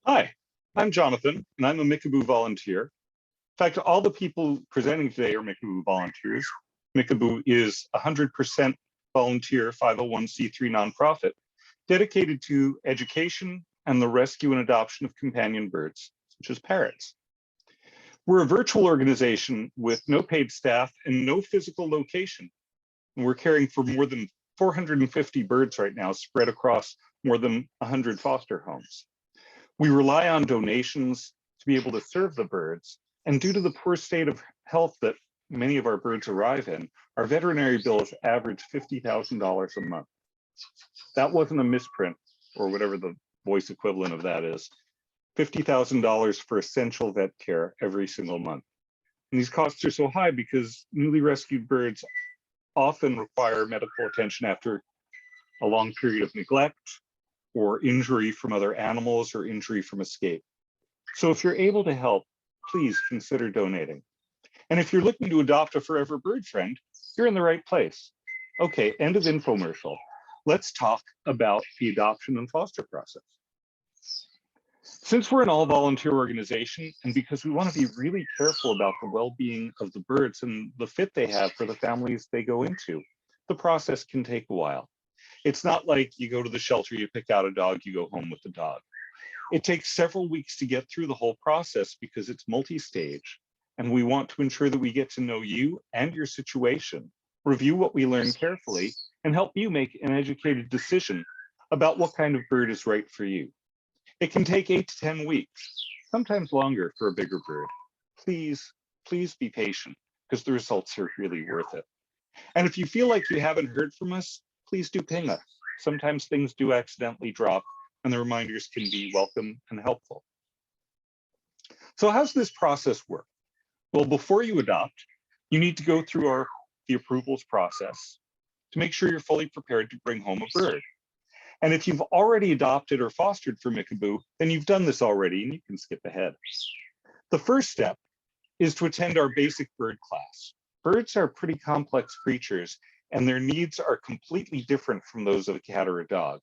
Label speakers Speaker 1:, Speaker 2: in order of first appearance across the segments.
Speaker 1: Hi, I'm Jonathan, and I'm a Mickaboo volunteer. In fact, all the people presenting today are Mickaboo volunteers. Mickaboo is a 100% volunteer 501c3 nonprofit dedicated to education and the rescue and adoption of companion birds, such as parrots. We're a virtual organization with no paid staff and no physical location. And we're caring for more than 450 birds right now, spread across more than 100 foster homes. We rely on donations to be able to serve the birds, and due to the poor state of health that many of our birds arrive in, our veterinary bills average $50,000 a month. That wasn't a misprint, or whatever the voice equivalent of that is. $50,000 for essential vet care every single month. And these costs are so high because newly rescued birds often require medical attention after a long period of neglect, or injury from other animals, or injury from escape. So if you're able to help, please consider donating. And if you're looking to adopt a forever bird friend, you're in the right place. Okay, end of infomercial. Let's talk about the adoption and foster process. Since we're an all-volunteer organization, and because we want to be really careful about the well-being of the birds and the fit they have for the families they go into, the process can take a while. It's not like you go to the shelter, you pick out a dog, you go home with the dog. It takes several weeks to get through the whole process because it's multi-stage, and we want to ensure that we get to know you and your situation, review what we learn carefully, and help you make an educated decision about what kind of bird is right for you. It can take 8 to 10 weeks, sometimes longer for a bigger bird. Please be patient because the results are really worth it. And if you feel like you haven't heard from us, please do ping us. Sometimes things do accidentally drop, and the reminders can be welcome and helpful. So how's this process work? Well, before you adopt, you need to go through the approvals process to make sure you're fully prepared to bring home a bird. And if you've already adopted or fostered for Mickaboo, then you've done this already and you can skip ahead. The first step is to attend our basic bird class. Birds are pretty complex creatures, and their needs are completely different from those of a cat or a dog.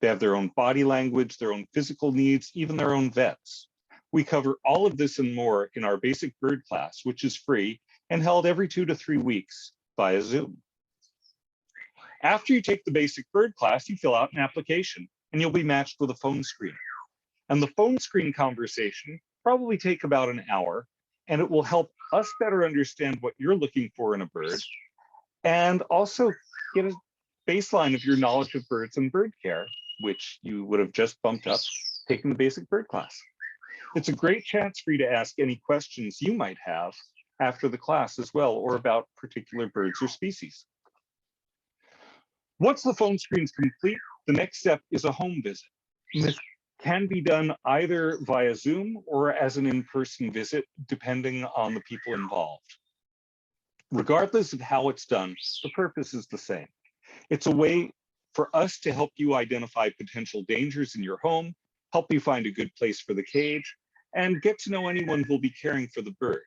Speaker 1: They have their own body language, their own physical needs, even their own vets. We cover all of this and more in our basic bird class, which is free and held every 2 to 3 weeks via Zoom. After you take the basic bird class, you fill out an application and you'll be matched with a phone screen. And the phone screen conversation probably take about an hour, and it will help us better understand what you're looking for in a bird, and also get a baseline of your knowledge of birds and bird care, which you would have just bumped up taking the basic bird class. It's a great chance for you to ask any questions you might have after the class as well, or about particular birds or species. Once the phone screen is complete, the next step is a home visit. And this can be done either via Zoom or as an in-person visit, depending on the people involved. Regardless of how it's done, the purpose is the same. It's a way for us to help you identify potential dangers in your home, help you find a good place for the cage, and get to know anyone who'll be caring for the bird.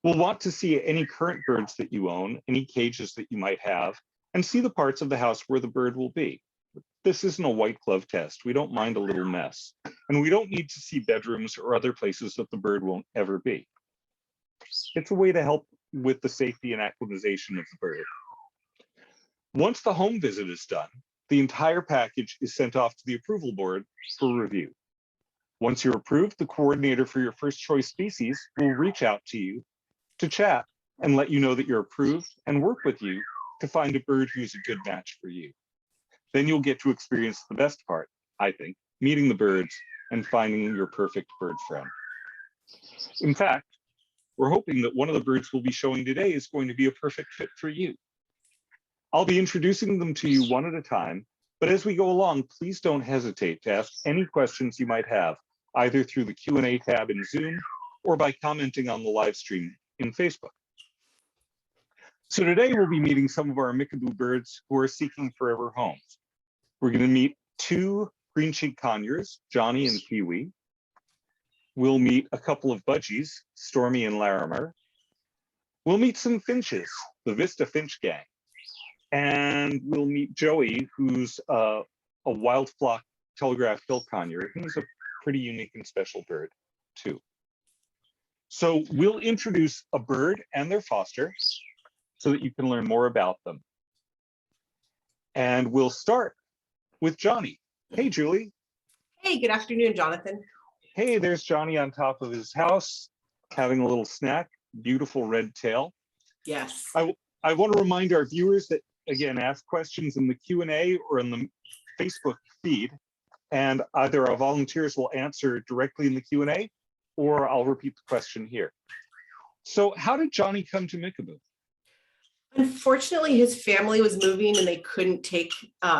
Speaker 1: We'll want to see any current birds that you own, any cages that you might have, and see the parts of the house where the bird will be. This isn't a white glove test. We don't mind a little mess. And we don't need to see bedrooms or other places that the bird won't ever be. It's a way to help with the safety and acclimatization of the bird. Once the home visit is done, the entire package is sent off to the approval board for review. Once you're approved, the coordinator for your first choice species will reach out to you to chat and let you know that you're approved and work with you to find a bird who's a good match for you. Then you'll get to experience the best part, I think, meeting the birds and finding your perfect bird friend. In fact, we're hoping that one of the birds we'll be showing today is going to be a perfect fit for you. I'll be introducing them to you one at a time, but as we go along, please don't hesitate to ask any questions you might have, either through the Q&A tab in Zoom or by commenting on the live stream in Facebook. So today we'll be meeting some of our Mickaboo birds who are seeking forever homes. We're going to meet 2 green-cheeked conures, Johnny and Kiwi. We'll meet a couple of Budgies, Stormy and Larimar. We'll meet some Finches, the Vista Finch gang. And we'll meet Joey, who's a wild flock telegraph hill conure. He's a pretty unique and special bird too. So we'll introduce a bird and their foster so that you can learn more about them. And we'll start with Johnny. Hey, Julie.
Speaker 2: Hey, good afternoon, Jonathan.
Speaker 1: Hey, there's Johnny on top of his house, having a little snack, beautiful red tail.
Speaker 2: Yes.
Speaker 1: I want to remind our viewers that, again, ask questions in the Q&A or in the Facebook feed, and either our volunteers will answer directly in the Q&A, or I'll repeat the question here. So how did Johnny come to Mickaboo?
Speaker 2: Unfortunately, his family was moving and they couldn't take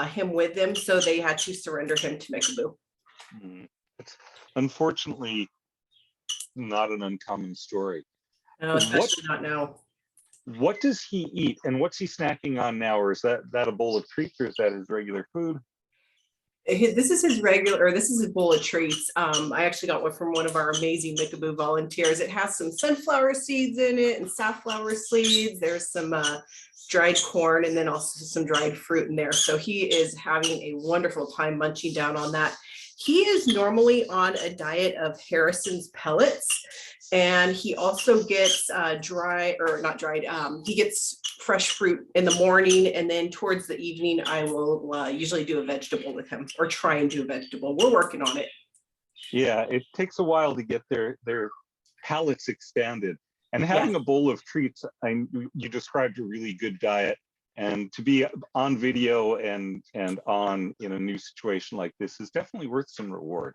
Speaker 2: him with them, so they had to surrender him to Mickaboo.
Speaker 1: It's unfortunately not an uncommon story.
Speaker 2: No, especially not now.
Speaker 1: What does he eat, and what's he snacking on now? Or is that a bowl of treats, or is that his regular food?
Speaker 2: This is his bowl of treats. I actually got one from one of our amazing Mickaboo volunteers. It has some sunflower seeds in it and safflower seeds. There's some dried corn and then also some dried fruit in there. So he is having a wonderful time munching down on that. He is normally on a diet of Harrison's pellets, and he also gets he gets fresh fruit in the morning, and then towards the evening, I will usually do a vegetable with him, or try and do a vegetable. We're working on it.
Speaker 1: Yeah, it takes a while to get their palates expanded. And having a bowl of treats, you described a really good diet. And to be on video and on in a new situation like this is definitely worth some reward.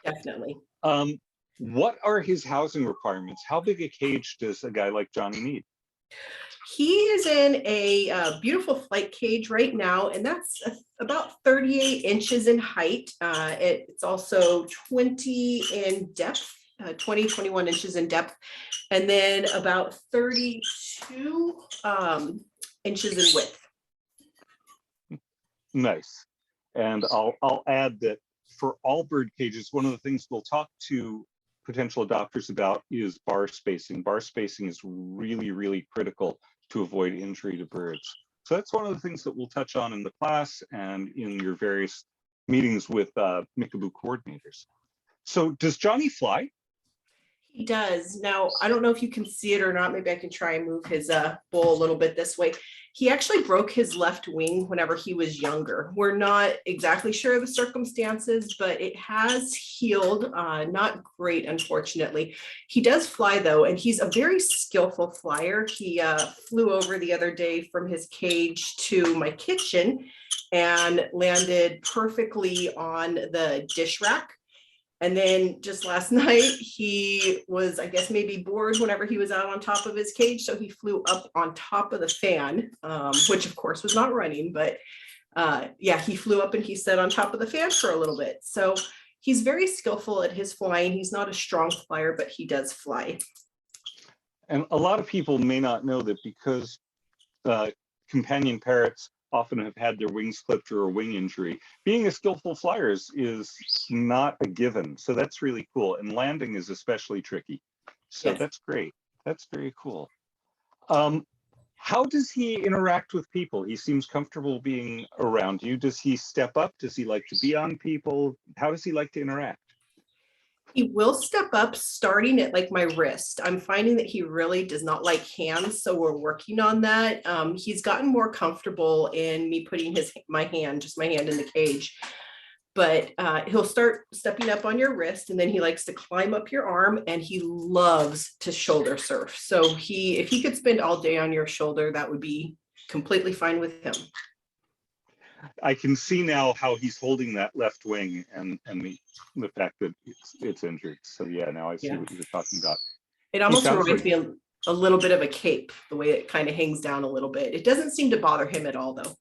Speaker 2: Definitely.
Speaker 1: What are his housing requirements? How big a cage does a guy like Johnny need?
Speaker 2: He is in a beautiful flight cage right now, and that's about 38 inches in height. It's also 20 in depth, 21 inches in depth, and then about 32 inches in width.
Speaker 1: Nice. And I'll add that for all bird cages, one of the things we'll talk to potential adopters about is bar spacing. Bar spacing is really, really critical to avoid injury to birds. So that's one of the things that we'll touch on in the class and in your various meetings with Mickaboo coordinators. So does Johnny fly?
Speaker 2: He does. Now, I don't know if you can see it or not. Maybe I can try and move his bowl a little bit this way. He actually broke his left wing whenever he was younger. We're not exactly sure of the circumstances, but it has healed. Not great, unfortunately. He does fly, though, and he's a very skillful flyer. He flew over the other day from his cage to my kitchen and landed perfectly on the dish rack. And then just last night, he was, I guess, maybe bored whenever he was out on top of his cage. So he flew up on top of the fan, which of course was not running, but yeah, he flew up and he sat on top of the fan for a little bit. So he's very skillful at his flying. He's not a strong flyer, but he does fly.
Speaker 1: And a lot of people may not know that because companion parrots often have had their wings clipped or a wing injury. Being a skillful flyer is not a given. So that's really cool. And landing is especially tricky. So yes. That's great. That's very cool. How does he interact with people? He seems comfortable being around you. Does he step up? Does he like to be on people? How does he like to interact?
Speaker 2: He will step up starting at like my wrist. I'm finding that he really does not like hands, so we're working on that. He's gotten more comfortable in me putting my hand in the cage, but he'll start stepping up on your wrist, and then he likes to climb up your arm, and he loves to shoulder surf. So if he could spend all day on your shoulder, that would be completely fine with him.
Speaker 1: I can see now how he's holding that left wing and the fact that it's injured. So yeah, now I see what you're talking about.
Speaker 2: It almost reminds me a little bit of a cape, the way it kind of hangs down a little bit. It doesn't seem to bother him at all, though.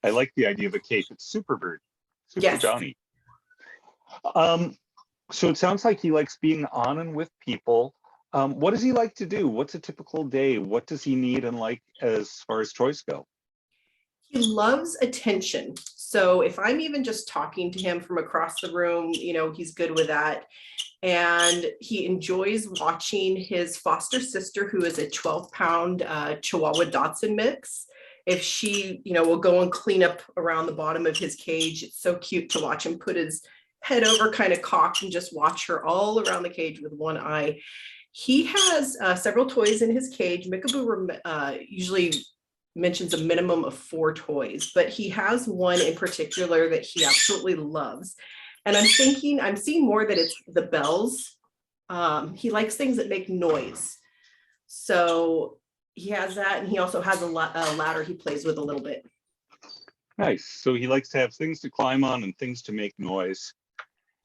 Speaker 1: I like the idea of a cape. It's super bird, super
Speaker 2: yes.
Speaker 1: Johnny. So it sounds like he likes being on and with people. What does he like to do? What's a typical day? What does he need and like as far as toys go?
Speaker 2: He loves attention. So if I'm even just talking to him from across the room, he's good with that. And he enjoys watching his foster sister, who is a 12-pound Chihuahua Dachshund mix. If she, will go and clean up around the bottom of his cage, it's so cute to watch him put his head over kind of cocked and just watch her all around the cage with one eye. He has several toys in his cage. Mickaboo usually mentions a minimum of 4 toys, but he has one in particular that he absolutely loves. And I'm seeing more that it's the bells. He likes things that make noise. So he has that, and he also has a ladder he plays with a little bit.
Speaker 1: Nice. So he likes to have things to climb on and things to make noise.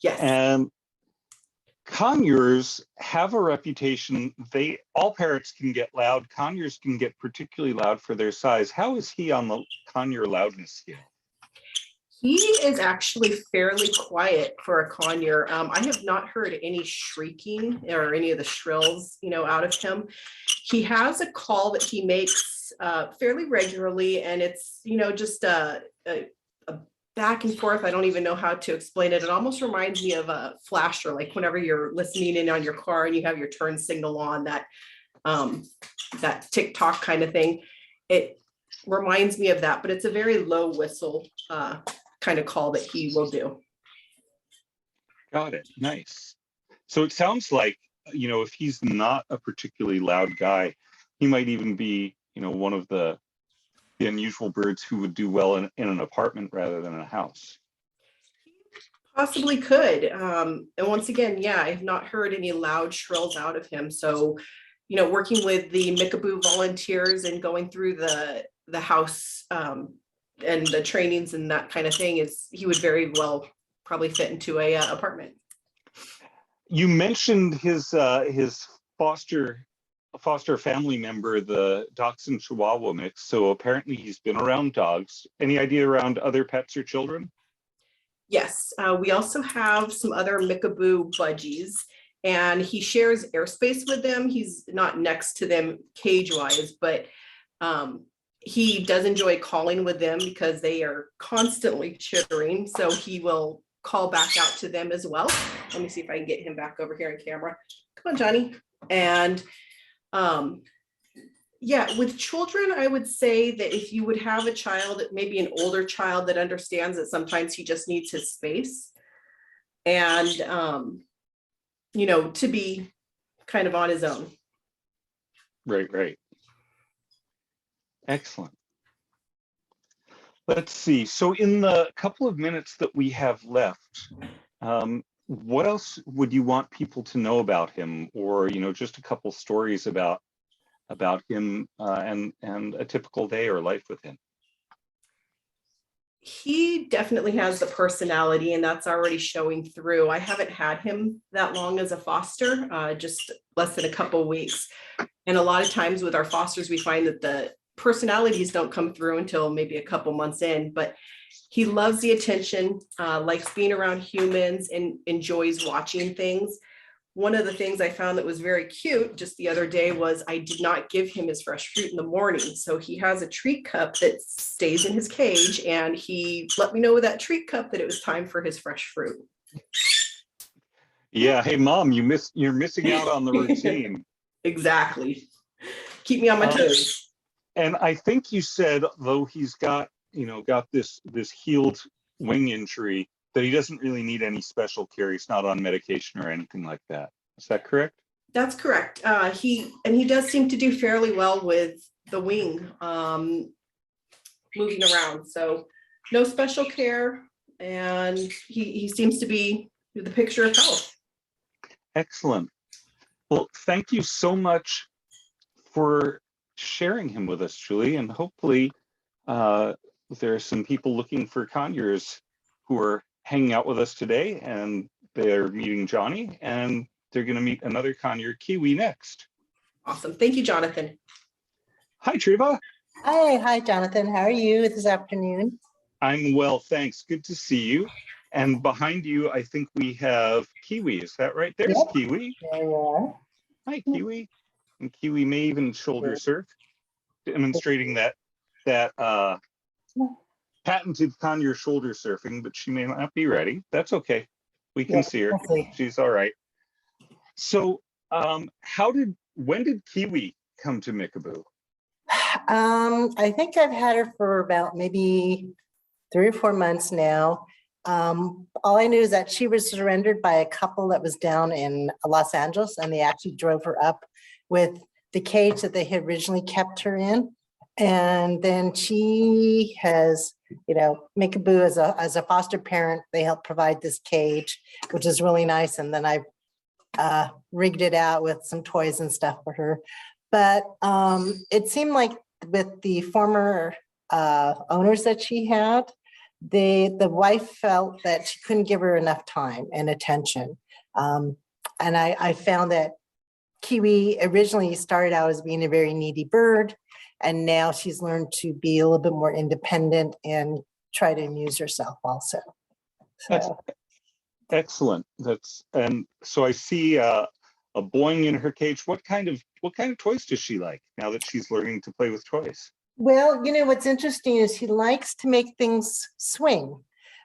Speaker 2: Yes.
Speaker 1: And conures have a reputation. All parrots can get loud. Conures can get particularly loud for their size. How is he on the conure loudness scale?
Speaker 2: He is actually fairly quiet for a conure. I have not heard any shrieking or any of the shrills, out of him. He has a call that he makes fairly regularly, and it's, just a back and forth. I don't even know how to explain it. It almost reminds me of a flasher, like whenever you're listening in on your car and you have your turn signal on, that TikTok kind of thing. It reminds me of that, but it's a very low whistle kind of call that he will do.
Speaker 1: Got it. Nice. So it sounds like, if he's not a particularly loud guy, he might even be, one of the unusual birds who would do well in an apartment rather than a house.
Speaker 2: Possibly could. And once again, I have not heard any loud shrills out of him. So, working with the Mickaboo volunteers and going through the house and the trainings and that kind of thing, he would very well probably fit into a apartment.
Speaker 1: You mentioned his foster family member, the Dachshund Chihuahua mix. So apparently he's been around dogs. Any idea around other pets or children?
Speaker 2: Yes, we also have some other Mickaboo Budgies, and he shares airspace with them. He's not next to them cage-wise, but he does enjoy calling with them because they are constantly chittering. So he will call back out to them as well. Let me see if I can get him back over here on camera. Come on, Johnny. And with children, I would say that if you would have a child, maybe an older child that understands that sometimes he just needs his space and, to be kind of on his own.
Speaker 1: Right. Excellent. Let's see. So in the couple of minutes that we have left, what else would you want people to know about him, or just a couple stories about him and a typical day or life with him?
Speaker 2: He definitely has the personality, and that's already showing through. I haven't had him that long as a foster, just less than a couple of weeks. And a lot of times with our fosters, we find that the personalities don't come through until maybe a couple months in, but he loves the attention, likes being around humans, and enjoys watching things. One of the things I found that was very cute just the other day was I did not give him his fresh fruit in the morning. So he has a treat cup that stays in his cage, and he let me know with that treat cup that it was time for his fresh fruit.
Speaker 1: Yeah. Hey, Mom, you're missing out on the routine.
Speaker 2: Exactly. Keep me on my toes.
Speaker 1: And I think you said, though he's got this healed wing injury, that he doesn't really need any special care. He's not on medication or anything like that. Is that correct?
Speaker 2: That's correct. He does seem to do fairly well with the wing moving around. So no special care, and he seems to be the picture of health.
Speaker 1: Excellent. Well, thank you so much for sharing him with us, Julie, and hopefully there are some people looking for conures who are hanging out with us today, and they're meeting Johnny, and they're going to meet another conure, Kiwi, next.
Speaker 2: Awesome. Thank you, Jonathan.
Speaker 1: Hi, Treva.
Speaker 3: Hi, Jonathan. How are you this afternoon?
Speaker 1: I'm well, thanks. Good to see you. And behind you, I think we have Kiwi. Is that right? There's
Speaker 3: Yep.
Speaker 1: Kiwi.
Speaker 3: There you are.
Speaker 1: Hi, Kiwi. And Kiwi may even shoulder surf, demonstrating that patented conure shoulder surfing, but she may not be ready. That's okay. We can see her. She's all right. So when did Kiwi come to Mickaboo?
Speaker 3: I think I've had her for about maybe 3 or 4 months now. All I knew is that she was surrendered by a couple that was down in Los Angeles, and they actually drove her up with the cage that they had originally kept her in. And then she has, Mickaboo as a foster parent, they helped provide this cage, which is really nice. And then I rigged it out with some toys and stuff for her. But it seemed like with the former owners that she had, the wife felt that she couldn't give her enough time and attention. And I found that Kiwi originally started out as being a very needy bird, and now she's learned to be a little bit more independent and try to amuse herself also.
Speaker 1: That's
Speaker 3: So,
Speaker 1: excellent. And so I see a boing in her cage. What kind of toys does she like now that she's learning to play with toys?
Speaker 3: well, what's interesting is he likes to make things swing.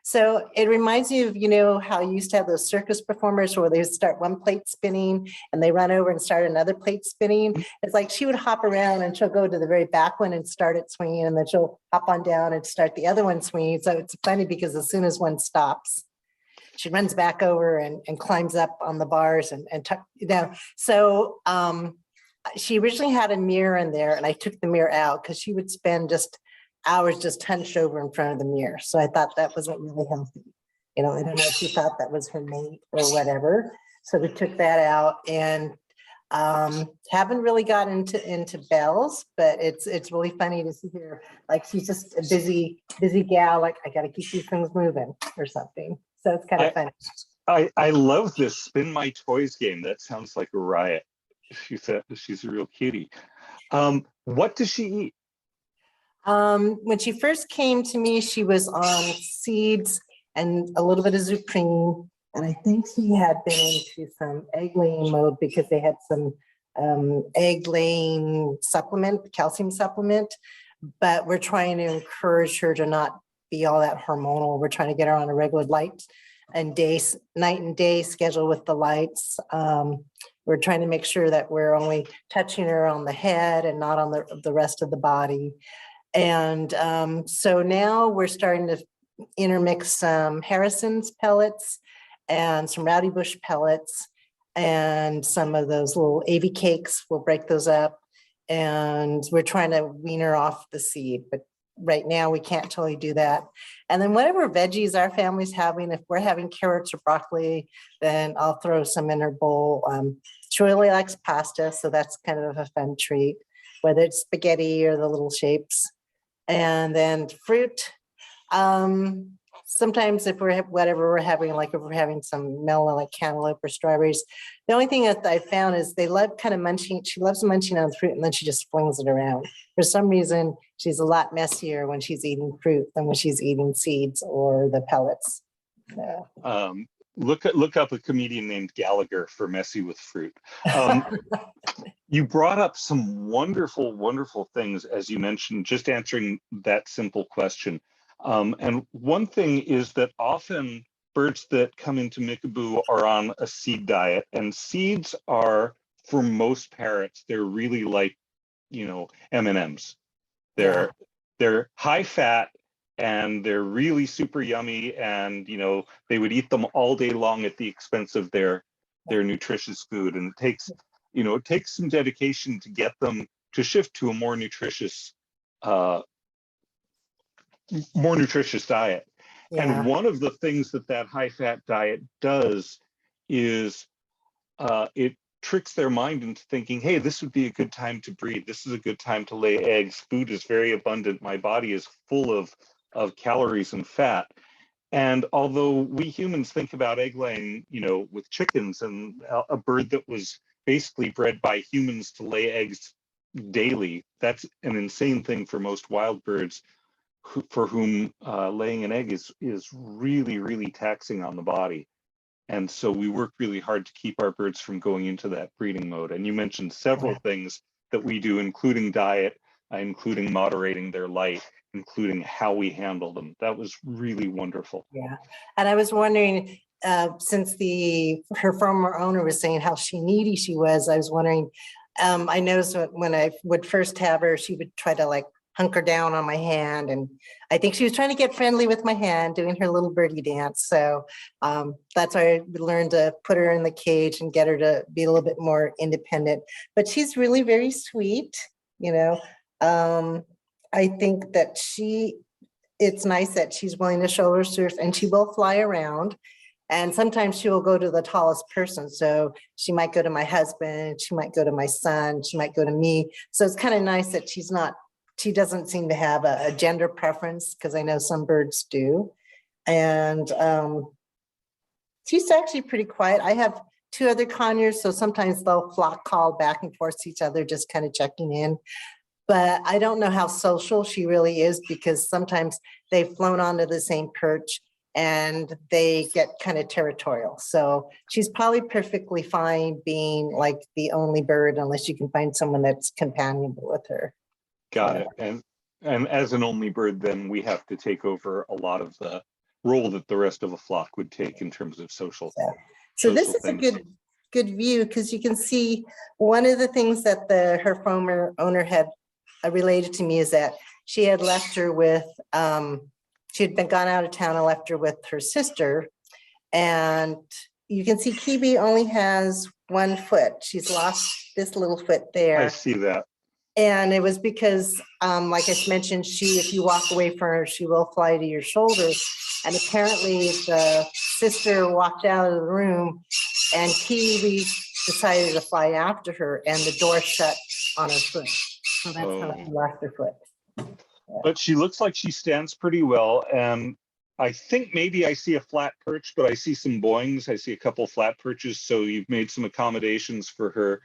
Speaker 3: So it reminds me of, how you used to have those circus performers where they would start one plate spinning and they run over and start another plate spinning. It's like she would hop around and she'll go to the very back one and start it swinging, and then she'll hop on down and start the other one swinging. So it's funny because as soon as one stops, she runs back over and climbs up on the bars and So she originally had a mirror in there, and I took the mirror out because she would spend just hours just hunched over in front of the mirror. So I thought that wasn't really healthy. I don't know if she thought that was her mate or whatever. So we took that out, and haven't really got into bells, but it's really funny to see her. Like, she's just a busy gal. Like, I got to keep these things moving or something. So it's kind of funny.
Speaker 1: I love this spin my toys game. That sounds like a riot. She's a real cutie. What does she eat?
Speaker 3: When she first came to me, she was on seeds and a little bit of zucchini. And I think she had been into some egg laying mode because they had some egg laying supplement, calcium supplement. But we're trying to encourage her to not be all that hormonal. We're trying to get her on a regular night and day schedule with the lights. We're trying to make sure that we're only touching her on the head and not on the rest of the body. And so now we're starting to intermix some Harrison's pellets and some Rowdy Bush pellets and some of those little AV cakes. We'll break those up, and we're trying to wean her off the seed. But right now we can't totally do that. And then whatever veggies our family's having, if we're having carrots or broccoli, then I'll throw some in her bowl. She really likes pasta, so that's kind of a fun treat, whether it's spaghetti or the little shapes. And then fruit. Sometimes if we're having, like if we're having some melon, like cantaloupe or strawberries, the only thing that I found is they love kind of munching. She loves munching on fruit, and then she just flings it around. For some reason, she's a lot messier when she's eating fruit than when she's eating seeds or the pellets. So.
Speaker 1: Look up a comedian named Gallagher for messy with fruit. You brought up some wonderful things, as you mentioned, just answering that simple question. And one thing is that often birds that come into Mickaboo are on a seed diet, and seeds are, for most parrots, they're really like, M&Ms. They're high fat, and they're really super yummy, and they would eat them all day long at the expense of their nutritious food. And it takes some dedication to get them to shift to a more nutritious diet.
Speaker 3: Yeah.
Speaker 1: And one of the things that high fat diet does is it tricks their mind into thinking, hey, this would be a good time to breed. This is a good time to lay eggs. Food is very abundant. My body is full of calories and fat. And although we humans think about egg laying, with chickens, and a bird that was basically bred by humans to lay eggs daily, that's an insane thing for most wild birds, for whom laying an egg is really taxing on the body. And so we work really hard to keep our birds from going into that breeding mode. And you mentioned several things that we do, including diet, including moderating their light, including how we handle them. That was really wonderful.
Speaker 3: Yeah. And I was wondering, since her former owner was saying how needy she was, I was wondering, I noticed when I would first have her, she would try to like hunker down on my hand. And I think she was trying to get friendly with my hand, doing her little birdie dance. So that's why I learned to put her in the cage and get her to be a little bit more independent. But she's really very sweet, you know. I think that it's nice that she's willing to shoulder surf, and she will fly around. And sometimes she will go to the tallest person. So she might go to my husband, she might go to my son, she might go to me. So it's kind of nice that she doesn't seem to have a gender preference, because I know some birds do. And she's actually pretty quiet. I have 2 other conures, so sometimes they'll flock call back and forth to each other, just kind of checking in. But I don't know how social she really is, because sometimes they've flown onto the same perch and they get kind of territorial. So she's probably perfectly fine being like the only bird, unless you can find someone that's companionable with her.
Speaker 1: Got it. And as an only bird, then we have to take over a lot of the role that the rest of a flock would take in terms of social.
Speaker 3: So this
Speaker 1: social
Speaker 3: is a
Speaker 1: things.
Speaker 3: good view, because you can see one of the things that her former owner had related to me is that she had left her with, she had been gone out of town and left her with her sister. And you can see Kiwi only has 1 foot. She's lost this little foot there.
Speaker 1: I see that.
Speaker 3: And it was because, like I mentioned, if you walk away from her, she will fly to your shoulder. And apparently the sister walked out of the room and Kiwi decided to fly after her, and the door shut on her foot. So that's how she lost her foot.
Speaker 1: But she looks like she stands pretty well. And I think maybe I see a flat perch, but I see some boings. I see a couple flat perches. So you've made some accommodations for her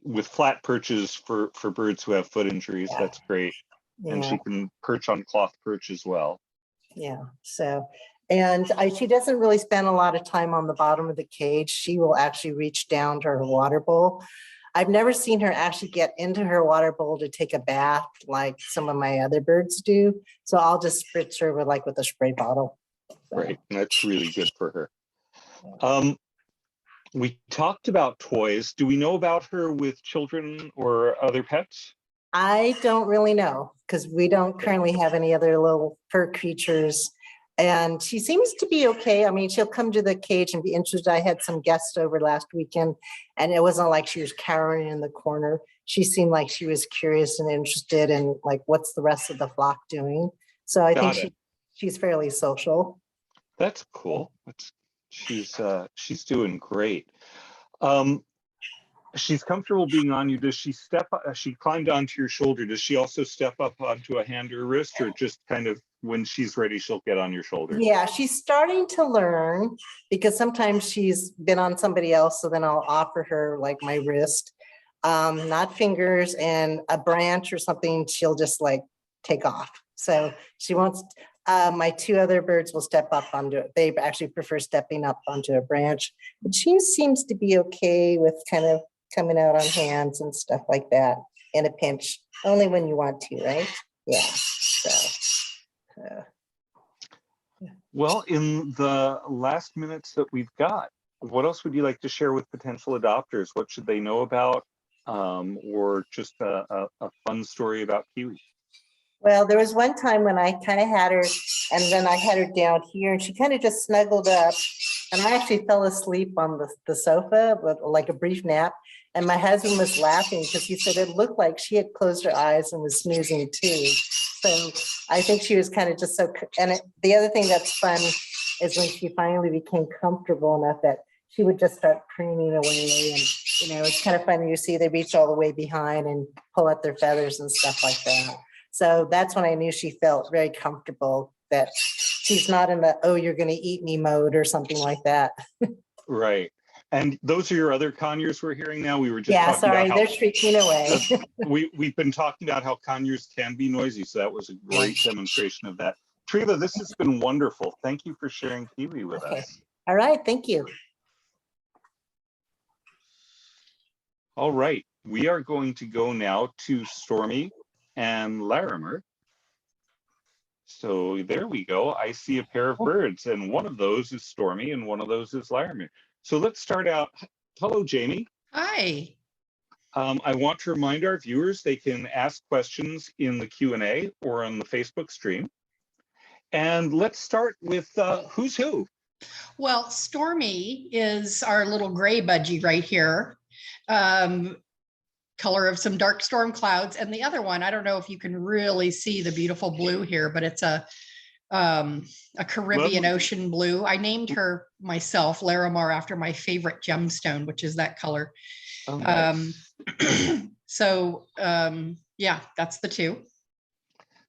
Speaker 1: with flat perches for birds who have foot injuries. Yeah. That's great. Yeah. And she can perch on cloth perch as well.
Speaker 3: Yeah. So, and she doesn't really spend a lot of time on the bottom of the cage. She will actually reach down to her water bowl. I've never seen her actually get into her water bowl to take a bath like some of my other birds do. So I'll just spritz her with a spray bottle. So.
Speaker 1: Right, and that's really good for her. We talked about toys. Do we know about her with children or other pets?
Speaker 3: I don't really know, because we don't currently have any other little fur creatures. And she seems to be okay. I mean, she'll come to the cage and be interested. I had some guests over last weekend, and it wasn't like she was cowering in the corner. She seemed like she was curious and interested in like, what's the rest of the flock doing? So I think she's fairly social.
Speaker 1: That's cool. She's doing great. She's comfortable being on you. Does she she climbed onto your shoulder. Does she also step up onto a hand or wrist, or just kind of when she's ready, she'll get on your shoulder?
Speaker 3: Yeah, she's starting to learn, because sometimes she's been on somebody else. So then I'll offer her like my wrist, not fingers, and a branch or something. She'll just like take off. So she wants, my 2 other birds will step up onto it. They actually prefer stepping up onto a branch, but she seems to be okay with kind of coming out on hands and stuff like that in a pinch, only when you want to, right? Yeah.
Speaker 1: Well, in the last minutes that we've got, what else would you like to share with potential adopters? What should they know about, or just a fun story about Kiwi?
Speaker 3: Well, there was one time when I kind of had her, and then I had her down here, and she kind of just snuggled up, and I actually fell asleep on the sofa with like a brief nap. And my husband was laughing because he said it looked like she had closed her eyes and was snoozing too. So I think she was kind of just so, and the other thing that's fun is when she finally became comfortable enough that she would just start preening away. And, it's kind of funny. You see, they reach all the way behind and pull out their feathers and stuff like that. So that's when I knew she felt very comfortable, that she's not in the, oh, you're going to eat me mode or something like that.
Speaker 1: Right. And those are your other conures we're hearing now? We were just talking about how,
Speaker 3: they're shrieking away.
Speaker 1: we've been talking about how conures can be noisy. So that was a great demonstration of that. Treva, this has been wonderful. Thank you for sharing Kiwi with us.
Speaker 3: All right. Thank you.
Speaker 1: All right. We are going to go now to Stormy and Larimar. So there we go. I see a pair of birds, and one of those is Stormy and one of those is Larimar. So let's start out. Hello, Jamie.
Speaker 4: Hi.
Speaker 1: I want to remind our viewers they can ask questions in the Q&A or on the Facebook stream. And let's start with who's who.
Speaker 4: Well, Stormy is our little gray budgie right here. Color of some dark storm clouds. And the other one, I don't know if you can really see the beautiful blue here, but it's a Caribbean ocean blue. I named her myself Larimar after my favorite gemstone, which is that color.
Speaker 1: Oh, nice.
Speaker 4: Yeah, that's the two.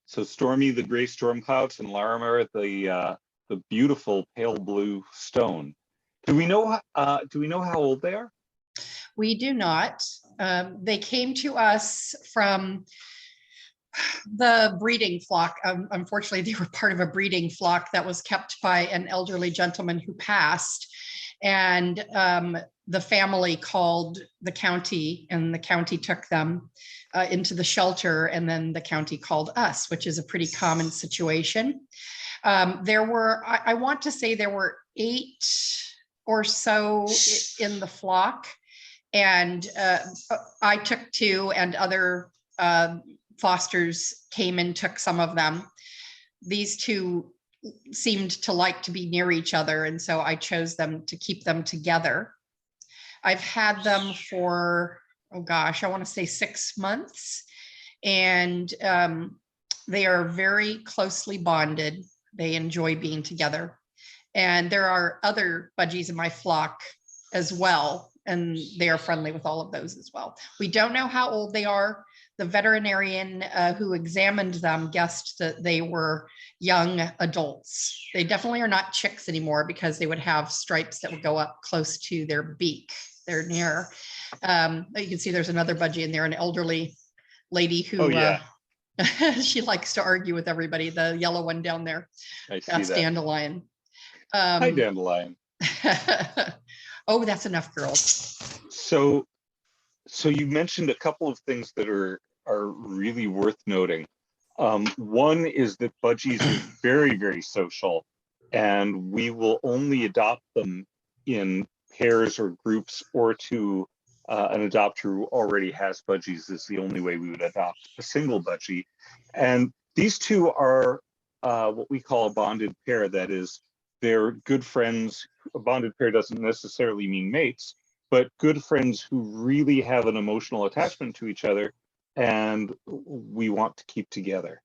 Speaker 1: So Stormy, the gray storm clouds, and Larimar, the beautiful pale blue stone. Do we know how old they are?
Speaker 4: We do not. They came to us from the breeding flock. Unfortunately, they were part of a breeding flock that was kept by an elderly gentleman who passed. And the family called the county, and the county took them into the shelter, and then the county called us, which is a pretty common situation. There were, I want to say there were 8 or so in the flock. And I took 2, and other fosters came and took some of them. These 2 seemed to like to be near each other, and so I chose them to keep them together. I've had them for, oh gosh, I want to say 6 months, and they are very closely bonded. They enjoy being together. And there are other budgies in my flock as well, and they are friendly with all of those as well. We don't know how old they are. The veterinarian who examined them guessed that they were young adults. They definitely are not chicks anymore, because they would have stripes that would go up close to their beak. They're near. You can see there's another budgie in there, an elderly lady who she likes to argue with everybody, the yellow one down there. That's Dandelion.
Speaker 1: Hi, Dandelion.
Speaker 4: Oh, that's enough, girls.
Speaker 1: So you mentioned a couple of things that are really worth noting. One is that budgies are very, very social, and we will only adopt them in pairs or groups, or to an adopter who already has budgies is the only way we would adopt a single budgie. And these 2 are what we call a bonded pair. That is, they're good friends. A bonded pair doesn't necessarily mean mates, but good friends who really have an emotional attachment to each other, and we want to keep together.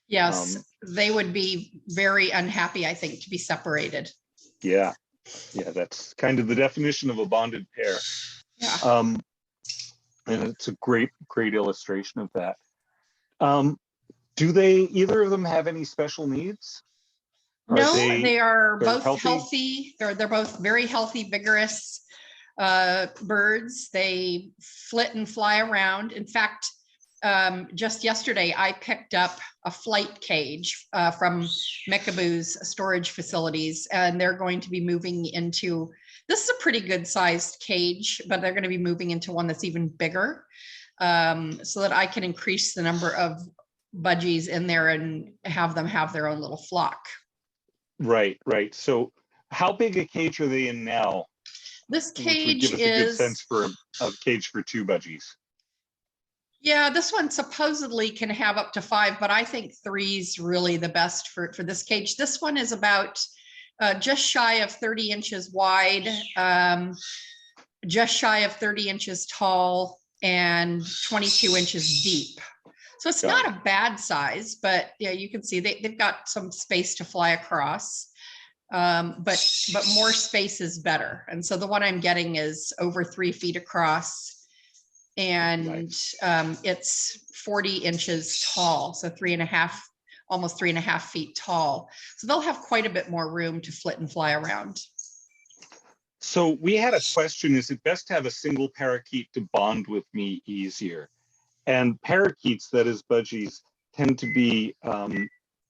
Speaker 4: Yes, they would be very unhappy, I think, to be separated.
Speaker 1: Yeah, that's kind of the definition of a bonded pair.
Speaker 4: Yeah.
Speaker 1: And it's a great illustration of that. Do either of them have any special needs?
Speaker 4: No, they are both
Speaker 1: healthy?
Speaker 4: They're both very healthy, vigorous birds. They flit and fly around. In fact, just yesterday, I picked up a flight cage from Mickaboo's storage facilities, and they're going to be moving into, this is a pretty good sized cage, but they're going to be moving into one that's even bigger, so that I can increase the number of budgies in there and have them have their own little flock.
Speaker 1: Right. So how big a cage are they in now?
Speaker 4: This cage
Speaker 1: which would give us a good sense for a cage for 2 budgies.
Speaker 4: Yeah, this one supposedly can have up to 5, but I think 3 is really the best for this cage. This one is about just shy of 30 inches wide, just shy of 30 inches tall, and 22 inches deep. So it's not a bad size, but yeah, you can see they've got some space to fly across, but more space is better. And so the one I'm getting is over 3 feet across, and it's 40 inches tall, so 3.5, almost 3.5 feet tall. So they'll have quite a bit more room to flit and fly around.
Speaker 1: So we had a question: is it best to have a single parakeet to bond with me easier? And parakeets, that is budgies, tend to be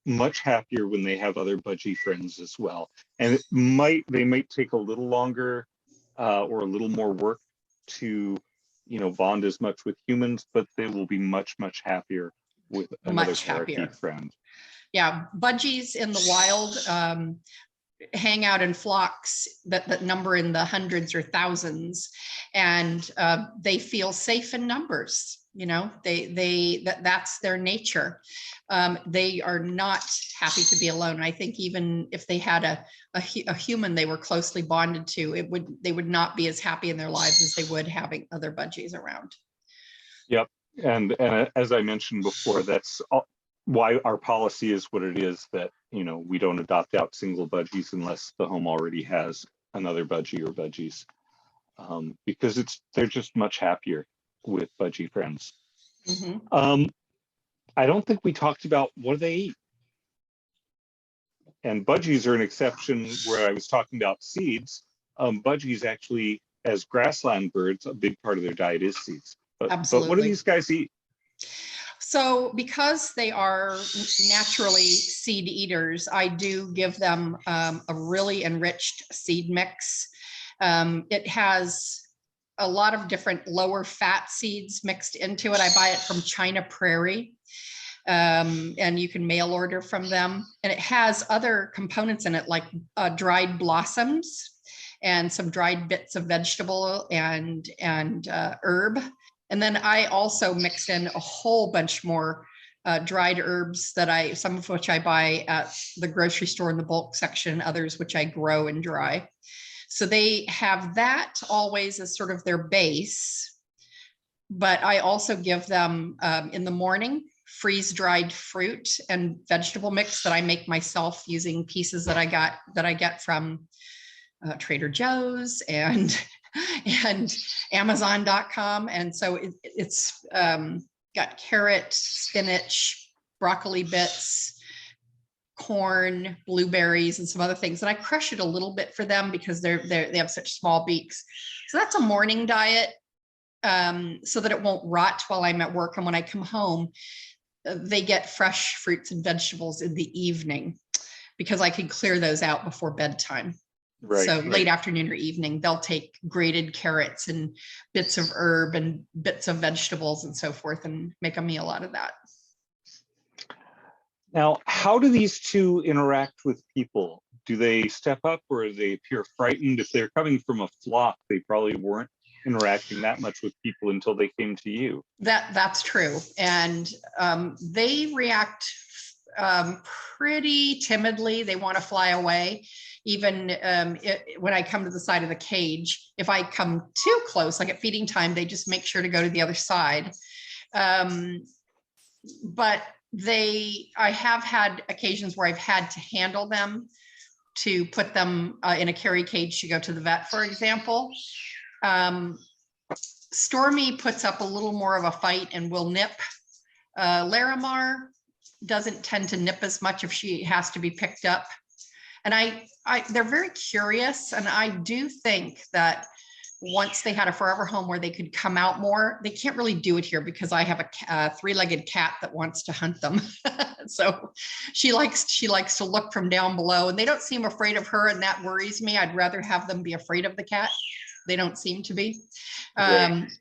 Speaker 1: much happier when they have other budgie friends as well. And they might take a little longer or a little more work to, bond as much with humans, but they will be much, much happier with another parakeet friend.
Speaker 4: Yeah, budgies in the wild, hang out in flocks that number in the hundreds or thousands, and they feel safe in numbers. You know, that's their nature. They are not happy to be alone. I think even if they had a human they were closely bonded to, they would not be as happy in their lives as they would having other budgies around.
Speaker 1: Yep. And as I mentioned before, that's why our policy is what it is, that, you know, we don't adopt out single budgies unless the home already has another budgie or budgies, because they're just much happier with budgie friends.
Speaker 4: Mm-hmm.
Speaker 1: I don't think we talked about what do they eat. And budgies are an exception where I was talking about seeds. Budgies actually, as grassland birds, a big part of their diet is seeds. But what do these guys eat?
Speaker 4: So because they are naturally seed eaters, I do give them a really enriched seed mix. It has a lot of different lower fat seeds mixed into it. I buy it from China Prairie, and you can mail order from them. And it has other components in it, like dried blossoms and some dried bits of vegetable and herb. And then I also mixed in a whole bunch more dried herbs some of which I buy at the grocery store in the bulk section, others which I grow and dry. So they have that always as sort of their base. But I also give them in the morning freeze-dried fruit and vegetable mix that I make myself using pieces that I get from Trader Joe's and Amazon.com. And so it's got carrot, spinach, broccoli bits, corn, blueberries, and some other things. And I crush it a little bit for them because they have such small beaks. So that's a morning diet, so that it won't rot while I'm at work. And when I come home, they get fresh fruits and vegetables in the evening because I can clear those out before bedtime.
Speaker 1: Right.
Speaker 4: So late afternoon or evening, they'll take grated carrots and bits of herb and bits of vegetables and so forth and make a meal out of that.
Speaker 1: Now, how do these two interact with people? Do they step up or do they appear frightened? If they're coming from a flock, they probably weren't interacting that much with people until they came to you.
Speaker 4: That's true. And they react pretty timidly. They want to fly away. Even when I come to the side of the cage, if I come too close, like at feeding time, they just make sure to go to the other side. But I have had occasions where I've had to handle them, to put them in a carry cage to go to the vet, for example. Stormy puts up a little more of a fight and will nip. Larimar doesn't tend to nip as much if she has to be picked up. And they're very curious. And I do think that once they had a forever home where they could come out more, they can't really do it here because I have a three-legged cat that wants to hunt them. So she likes to look from down below, and they don't seem afraid of her, and that worries me. I'd rather have them be afraid of the cat. They don't seem to be.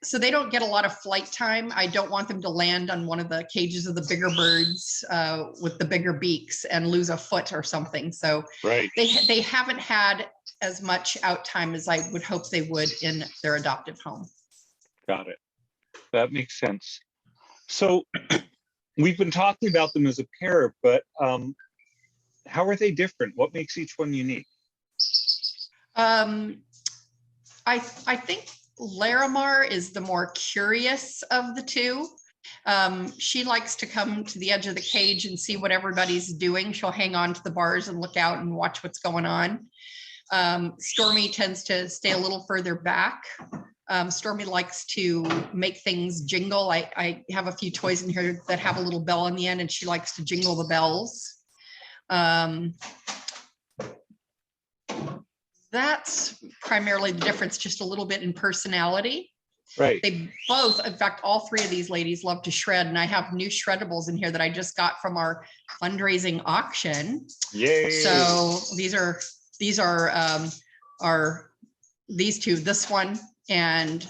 Speaker 4: So they don't get a lot of flight time. I don't want them to land on one of the cages of the bigger birds with the bigger beaks and lose a foot or something. So they haven't had as much out time as I would hope they would in their adoptive home.
Speaker 1: Got it. That makes sense. So we've been talking about them as a pair, but how are they different? What makes each one unique?
Speaker 4: I think Larimar is the more curious of the two. She likes to come to the edge of the cage and see what everybody's doing. She'll hang on to the bars and look out and watch what's going on. Stormy tends to stay a little further back. Stormy likes to make things jingle. I have a few toys in here that have a little bell on the end, and she likes to jingle the bells. That's primarily the difference, just a little bit in personality.
Speaker 1: Right.
Speaker 4: They both, in fact, all three of these ladies love to shred, and I have new shreddables in here that I just got from our fundraising auction.
Speaker 1: Yay.
Speaker 4: So these are these two, this one and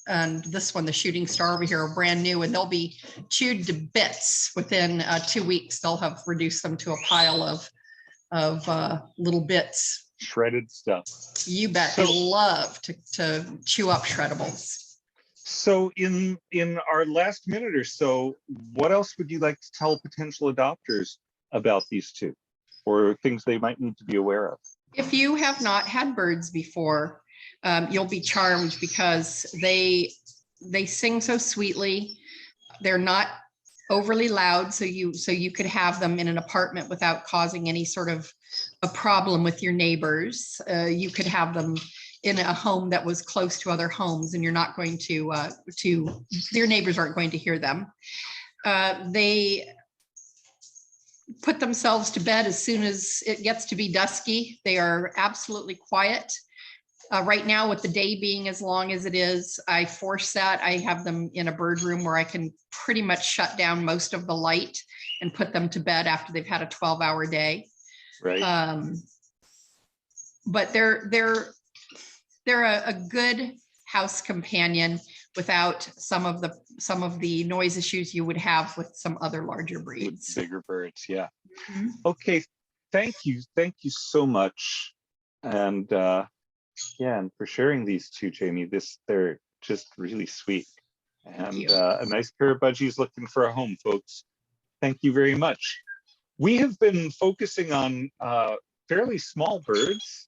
Speaker 4: this one, the shooting star over here, are brand new, and they'll be chewed to bits within 2 weeks. They'll have reduced them to a pile of little bits.
Speaker 1: Shredded stuff.
Speaker 4: You bet. They love to chew up shreddables.
Speaker 1: So in our last minute or so, what else would you like to tell potential adopters about these two, or things they might need to be aware of?
Speaker 4: If you have not had birds before, you'll be charmed because they sing so sweetly. They're not overly loud, so you could have them in an apartment without causing any sort of a problem with your neighbors. You could have them in a home that was close to other homes, and you're not going to your neighbors aren't going to hear them. They put themselves to bed as soon as it gets to be dusky. They are absolutely quiet. Right now, with the day being as long as it is, I force that. I have them in a bird room where I can pretty much shut down most of the light and put them to bed after they've had a 12-hour day.
Speaker 1: Right.
Speaker 4: But they're a good house companion without some of the noise issues you would have with some other larger breeds.
Speaker 1: With bigger birds, yeah.
Speaker 4: Mhm.
Speaker 1: Okay, thank you so much, and and for sharing these two, Jamie. They're just really sweet, and a nice pair of budgies looking for a home, folks. Thank you very much. We have been focusing on fairly small birds.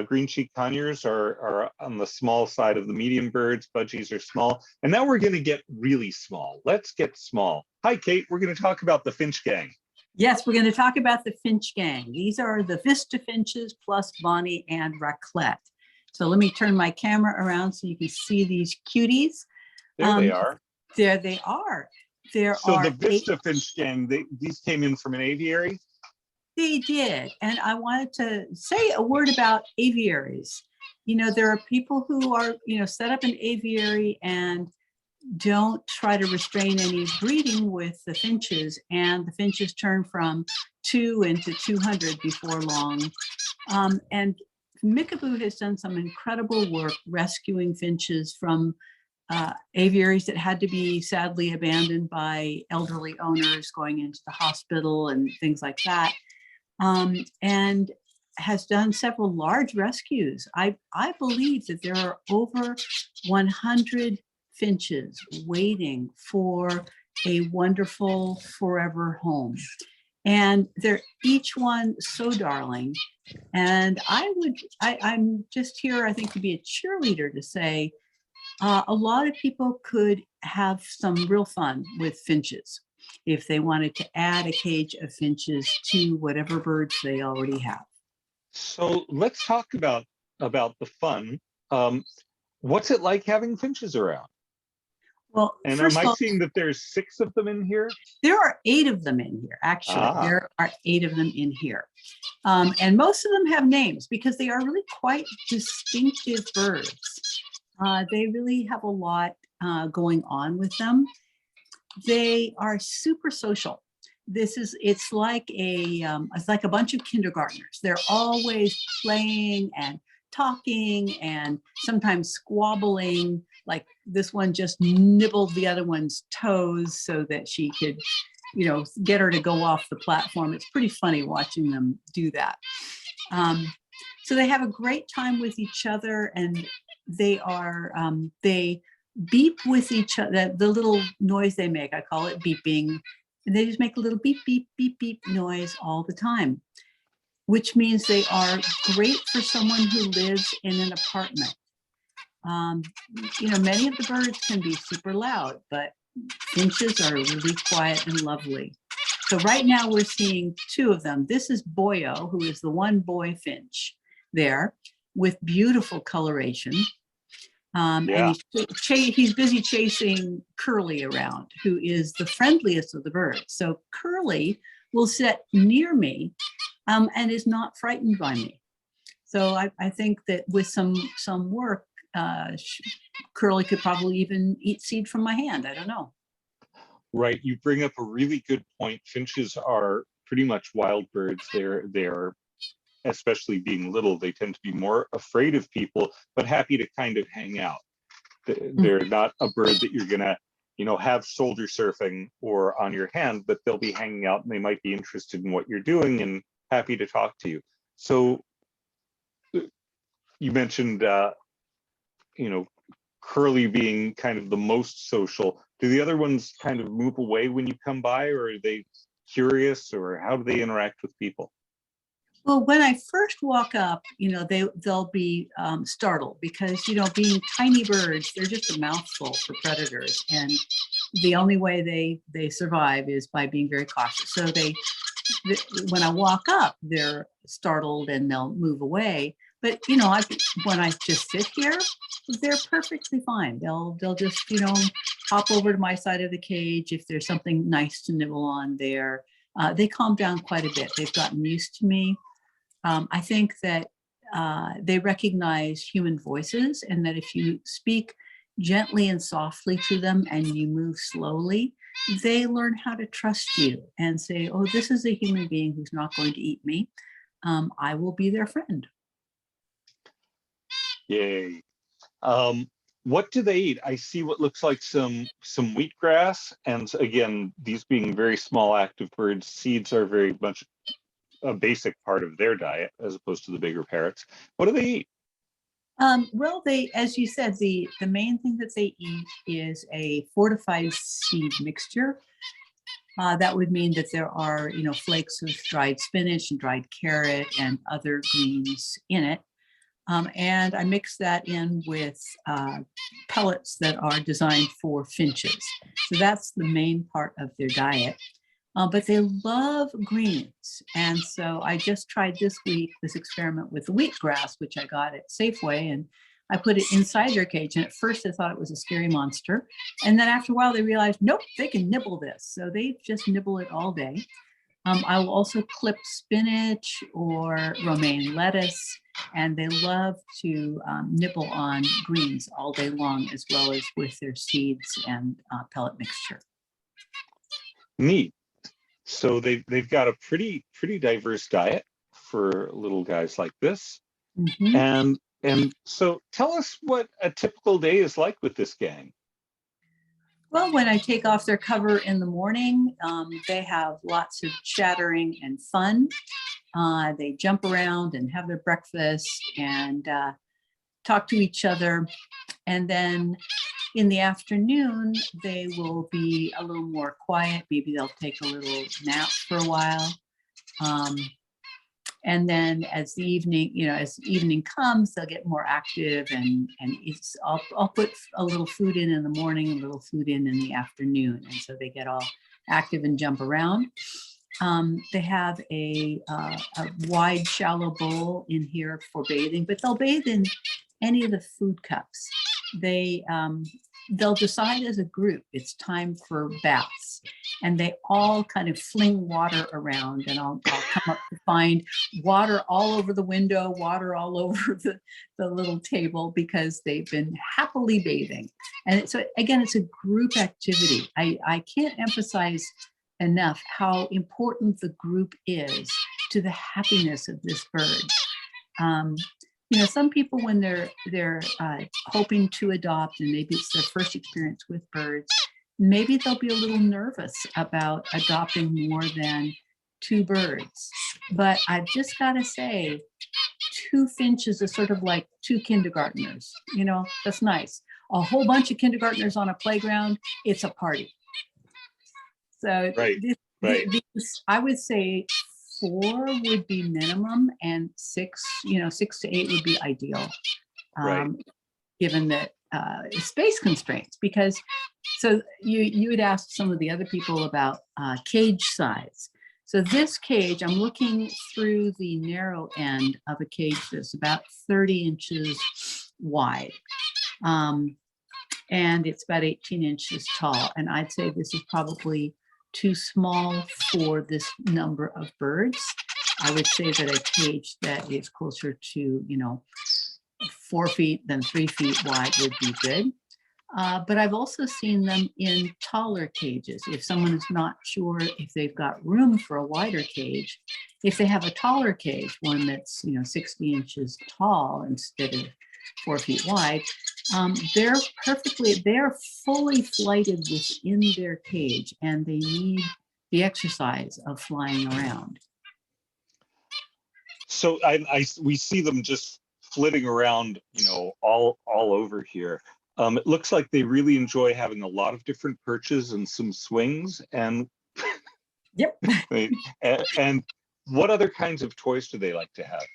Speaker 1: Green cheek conures are on the small side of the medium birds. Budgies are small, and now we're going to get really small. Let's get small. Hi, Kate. We're going to talk about the Finch gang.
Speaker 5: Yes, we're going to talk about the Finch gang. These are the Vista finches plus Bonnie and Raclette. So let me turn my camera around so you can see these cuties.
Speaker 1: There they are.
Speaker 5: There they are. There
Speaker 1: So
Speaker 5: are
Speaker 1: the Vista Finch gang, these came in from an aviary?
Speaker 5: They did. And I wanted to say a word about aviaries. You know, there are people who are, set up an aviary and don't try to restrain any breeding with the finches, and the finches turn from 2 into 200 before long. And Mickaboo has done some incredible work rescuing finches from aviaries that had to be sadly abandoned by elderly owners going into the hospital and things like that, and has done several large rescues. I believe that there are over 100 finches waiting for a wonderful forever home. And they're each one so darling. And I'm just here, I think, to be a cheerleader to say a lot of people could have some real fun with finches if they wanted to add a cage of finches to whatever birds they already have.
Speaker 1: So let's talk about the fun. What's it like having finches around?
Speaker 5: Well,
Speaker 1: And
Speaker 5: first
Speaker 1: am
Speaker 5: of
Speaker 1: I
Speaker 5: all,
Speaker 1: seeing that there's 6 of them in here?
Speaker 5: there are 8 of them in here, actually.
Speaker 1: Ah.
Speaker 5: There are 8 of them in here. And most of them have names because they are really quite distinctive birds. They really have a lot going on with them. They are super social. It's like a bunch of kindergartners. They're always playing and talking and sometimes squabbling. Like this one just nibbled the other one's toes so that she could, get her to go off the platform. It's pretty funny watching them do that. So they have a great time with each other, and they beep with each other. The little noise they make, I call it beeping. And they just make a little beep, beep, beep, beep noise all the time, which means they are great for someone who lives in an apartment. Many of the birds can be super loud, but finches are really quiet and lovely. So right now we're seeing 2 of them. This is Boyo, who is the one boy finch there with beautiful coloration. And he's busy chasing Curly around, who is the friendliest of the birds. So Curly will sit near me and is not frightened by me. So I think that with some work, Curly could probably even eat seed from my hand. I don't know.
Speaker 1: Right, you bring up a really good point. Finches are pretty much wild birds. They're especially being little, they tend to be more afraid of people, but happy to kind of hang out. They're not a bird that you're gonna, have shoulder surfing or on your hand, but they'll be hanging out and they might be interested in what you're doing and happy to talk to you. So you mentioned, you know, Curly being kind of the most social. Do the other ones kind of move away when you come by, or are they curious, or how do they interact with people?
Speaker 5: Well, when I first walk up, they'll be startled because, being tiny birds, they're just a mouthful for predators. And the only way they survive is by being very cautious. So when I walk up, they're startled and they'll move away. But, when I just sit here, they're perfectly fine. They'll just, hop over to my side of the cage if there's something nice to nibble on there. They calm down quite a bit. They've gotten used to me. I think that they recognize human voices, and that if you speak gently and softly to them and you move slowly, they learn how to trust you and say, oh, this is a human being who's not going to eat me. I will be their friend.
Speaker 1: Yay. What do they eat? I see what looks like some wheatgrass, and again, these being very small active birds, seeds are very much a basic part of their diet as opposed to the bigger parrots. What do they eat?
Speaker 5: Well, as you said, the main thing that they eat is a fortified seed mixture. That would mean that there are, flakes of dried spinach and dried carrot and other greens in it. And I mix that in with pellets that are designed for finches. So that's the main part of their diet. But they love greens. And so I just tried this week, this experiment with the wheatgrass, which I got at Safeway, and I put it inside their cage. And at first I thought it was a scary monster. And then after a while they realized, nope, they can nibble this. So they just nibble it all day. I will also clip spinach or romaine lettuce, and they love to nibble on greens all day long, as well as with their seeds and pellet mixture.
Speaker 1: Neat. So they've got a pretty diverse diet for little guys like this.
Speaker 5: Mm-hmm.
Speaker 1: And so tell us what a typical day is like with this gang.
Speaker 5: Well, when I take off their cover in the morning, they have lots of chattering and fun. They jump around and have their breakfast and talk to each other. And then in the afternoon, they will be a little more quiet. Maybe they'll take a little nap for a while. And then as the evening comes, they'll get more active, and I'll put a little food in the morning, a little food in the afternoon. And so they get all active and jump around. They have a wide, shallow bowl in here for bathing, but they'll bathe in any of the food cups. They'll decide as a group it's time for baths, and they all kind of fling water around, and I'll come up to find water all over the window, water all over the little table, because they've been happily bathing. And so again, it's a group activity. I can't emphasize enough how important the group is to the happiness of this bird. Some people, when they're hoping to adopt, and maybe it's their first experience with birds, maybe they'll be a little nervous about adopting more than 2 birds. But I've just got to say, 2 finches is sort of like 2 kindergartners. That's nice. A whole bunch of kindergartners on a playground, it's a party. So this, I would say 4 would be minimum, and 6 to 8 would be ideal, given that space constraints. Because so you had asked some of the other people about cage size. So this cage, I'm looking through the narrow end of a cage that's about 30 inches wide. And it's about 18 inches tall. And I'd say this is probably too small for this number of birds. I would say that a cage that is closer to, 4 feet than 3 feet wide would be good. But I've also seen them in taller cages. If someone is not sure if they've got room for a wider cage, if they have a taller cage, one that's 60 inches tall instead of 4 feet wide, they're fully flighted within their cage, and they need the exercise of flying around.
Speaker 1: So we see them just flitting around, all over here. It looks like they really enjoy having a lot of different perches and some swings. And
Speaker 5: Yep.
Speaker 1: and what other kinds of toys do they like to have?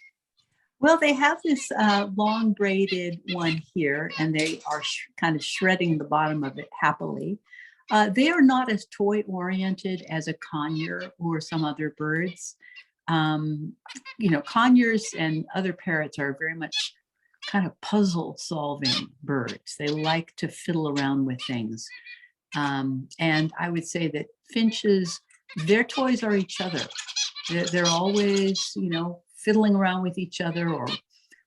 Speaker 5: Well, they have this long braided one here, and they are kind of shredding the bottom of it happily. They are not as toy oriented as a conure or some other birds. Conures and other parrots are very much kind of puzzle solving birds. They like to fiddle around with things. And I would say that finches, their toys are each other. They're always, fiddling around with each other, or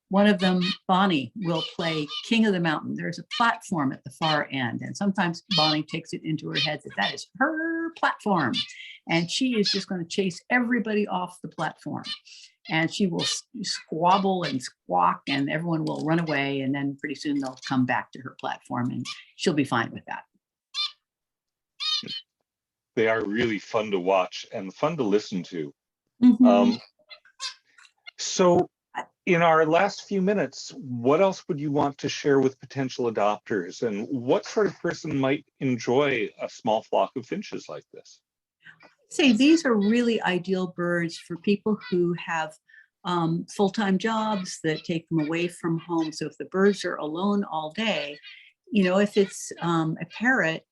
Speaker 5: one of them, Bonnie, will play King of the Mountain. There's a platform at the far end, and sometimes Bonnie takes it into her head that is her platform, and she is just going to chase everybody off the platform, and she will squabble and squawk, and everyone will run away, and then pretty soon they'll come back to her platform, and she'll be fine with that.
Speaker 1: They are really fun to watch and fun to listen to.
Speaker 5: Mhm.
Speaker 1: So in our last few minutes, what else would you want to share with potential adopters, and what sort of person might enjoy a small flock of finches like this?
Speaker 5: Say these are really ideal birds for people who have full-time jobs that take them away from home. So if the birds are alone all day, if it's a parrot,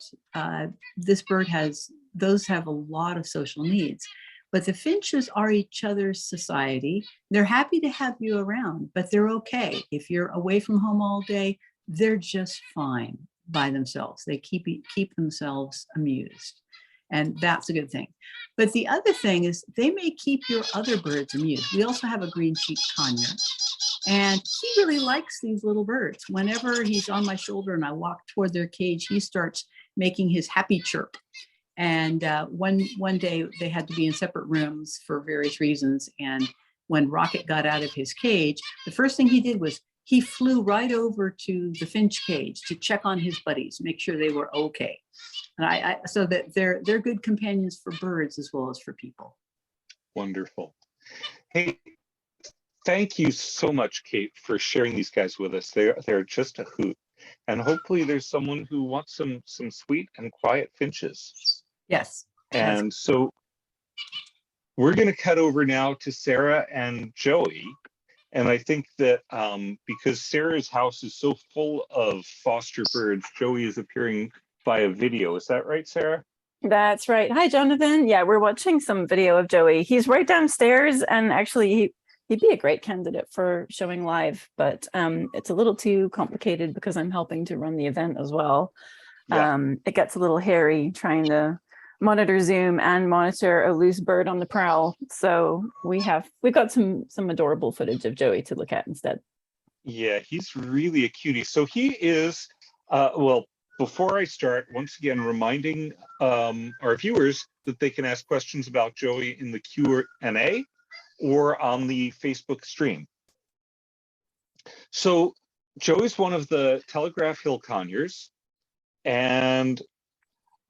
Speaker 5: those have a lot of social needs. But the finches are each other's society. They're happy to have you around, but they're okay. If you're away from home all day, they're just fine by themselves. They keep themselves amused. And that's a good thing. But the other thing is they may keep your other birds amused. We also have a green-cheeked conure, and he really likes these little birds. Whenever he's on my shoulder and I walk toward their cage, he starts making his happy chirp. And one day they had to be in separate rooms for various reasons. And when Rocket got out of his cage, the first thing he did was he flew right over to the finch cage to check on his buddies, make sure they were okay. And so that they're good companions for birds as well as for people.
Speaker 1: Wonderful. Hey, thank you so much, Kate, for sharing these guys with us. They're just a hoot. And hopefully there's someone who wants some sweet and quiet finches.
Speaker 5: Yes.
Speaker 1: And so we're going to cut over now to Sarah and Joey. And I think that because Sarah's house is so full of foster birds, Joey is appearing via video. Is that right, Sarah?
Speaker 6: That's right. Hi, Jonathan. Yeah, we're watching some video of Joey. He's right downstairs, and actually he'd be a great candidate for showing live, but it's a little too complicated because I'm helping to run the event as well. Yeah. It gets a little hairy trying to monitor Zoom and monitor a loose bird on the prowl. So we've got some adorable footage of Joey to look at instead.
Speaker 1: Yeah, he's really a cutie. So he is, before I start, once again, reminding our viewers that they can ask questions about Joey in the Q&A or on the Facebook stream. So Joey's one of the Telegraph Hill conures, and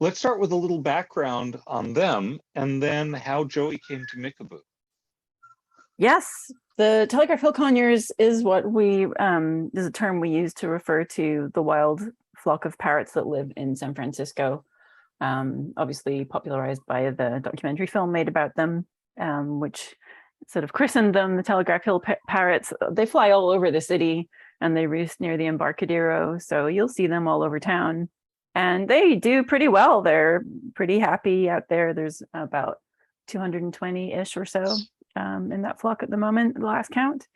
Speaker 1: let's start with a little background on them and then how Joey came to Mickaboo.
Speaker 6: Yes, the Telegraph Hill conures is what is a term we use to refer to the wild flock of parrots that live in San Francisco, obviously popularized by the documentary film made about them, which sort of christened them the Telegraph Hill parrots. They fly all over the city and they roost near the Embarcadero, so you'll see them all over town. And they do pretty well. They're pretty happy out there. There's about 220-ish or so in that flock at the moment, the last count.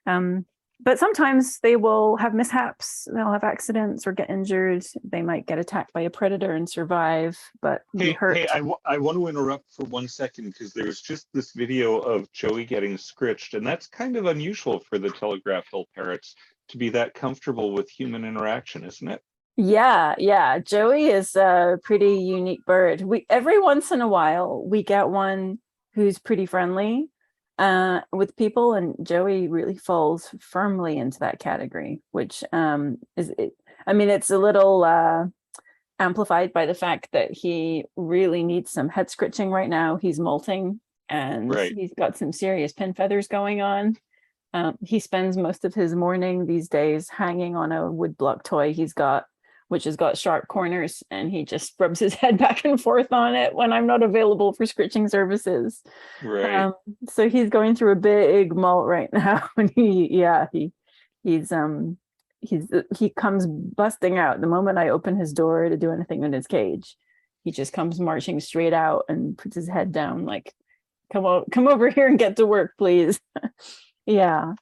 Speaker 6: But sometimes they will have mishaps. They'll have accidents or get injured. They might get attacked by a predator and survive, but be hurt.
Speaker 1: Hey, I want to interrupt for 1 second because there's just this video of Joey getting scritched, and that's kind of unusual for the Telegraph Hill parrots to be that comfortable with human interaction, isn't it?
Speaker 6: Yeah. Joey is a pretty unique bird. Every once in a while, we get one who's pretty friendly with people, and Joey really falls firmly into that category, which it's a little amplified by the fact that he really needs some head scritching right now. He's molting and
Speaker 1: Right.
Speaker 6: he's got some serious pin feathers going on. He spends most of his morning these days hanging on a wood block toy he's got, which has got sharp corners, and he just rubs his head back and forth on it when I'm not available for scritching services.
Speaker 1: Right.
Speaker 6: So he's going through a big molt right now, and he's he comes busting out the moment I open his door to do anything in his cage. He just comes marching straight out and puts his head down like, come over here and get to work, please. Yeah.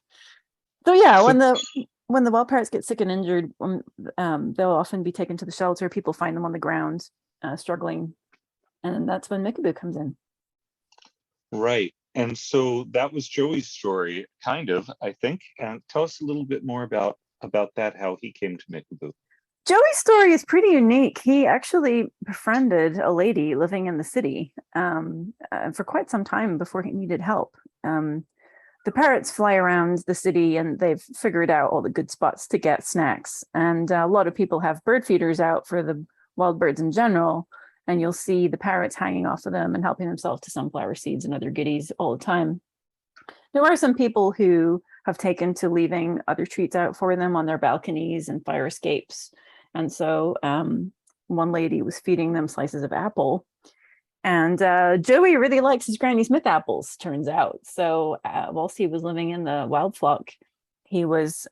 Speaker 6: So yeah, when the wild parrots get sick and injured, they'll often be taken to the shelter. People find them on the ground, struggling, and that's when Mickaboo comes in.
Speaker 1: Right. And so that was Joey's story, kind of, I think. And tell us a little bit more about that, how he came to Mickaboo.
Speaker 6: Joey's story is pretty unique. He actually befriended a lady living in the city for quite some time before he needed help. The parrots fly around the city, and they've figured out all the good spots to get snacks. And a lot of people have bird feeders out for the wild birds in general, and you'll see the parrots hanging off of them and helping themselves to sunflower seeds and other goodies all the time. There are some people who have taken to leaving other treats out for them on their balconies and fire escapes. And so one lady was feeding them slices of apple. And Joey really likes his Granny Smith apples, turns out. So whilst he was living in the wild flock, he was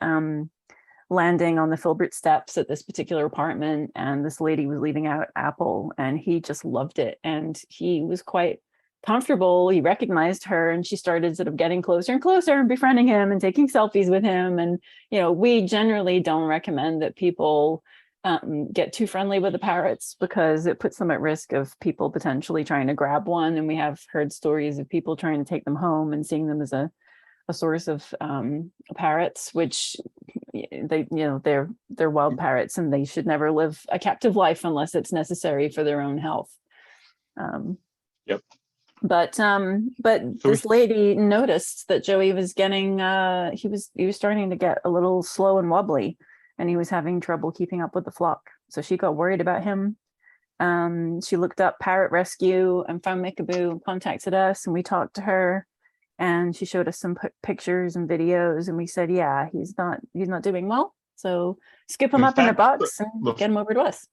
Speaker 6: landing on the Filbert steps at this particular apartment, and this lady was leaving out apple, and he just loved it. And he was quite comfortable. He recognized her, and she started sort of getting closer and closer and befriending him and taking selfies with him. And, you know, we generally don't recommend that people get too friendly with the parrots, because it puts them at risk of people potentially trying to grab one. And we have heard stories of people trying to take them home and seeing them as a source of parrots, which they're wild parrots, and they should never live a captive life unless it's necessary for their own health.
Speaker 1: Yep.
Speaker 6: But this lady noticed that Joey was getting he was starting to get a little slow and wobbly, and he was having trouble keeping up with the flock. So she got worried about him. She looked up parrot rescue and found Mickaboo and contacted us, and we talked to her, and she showed us some pictures and videos, and we said, yeah, he's not doing well. So skip him up in a box and get him over to us.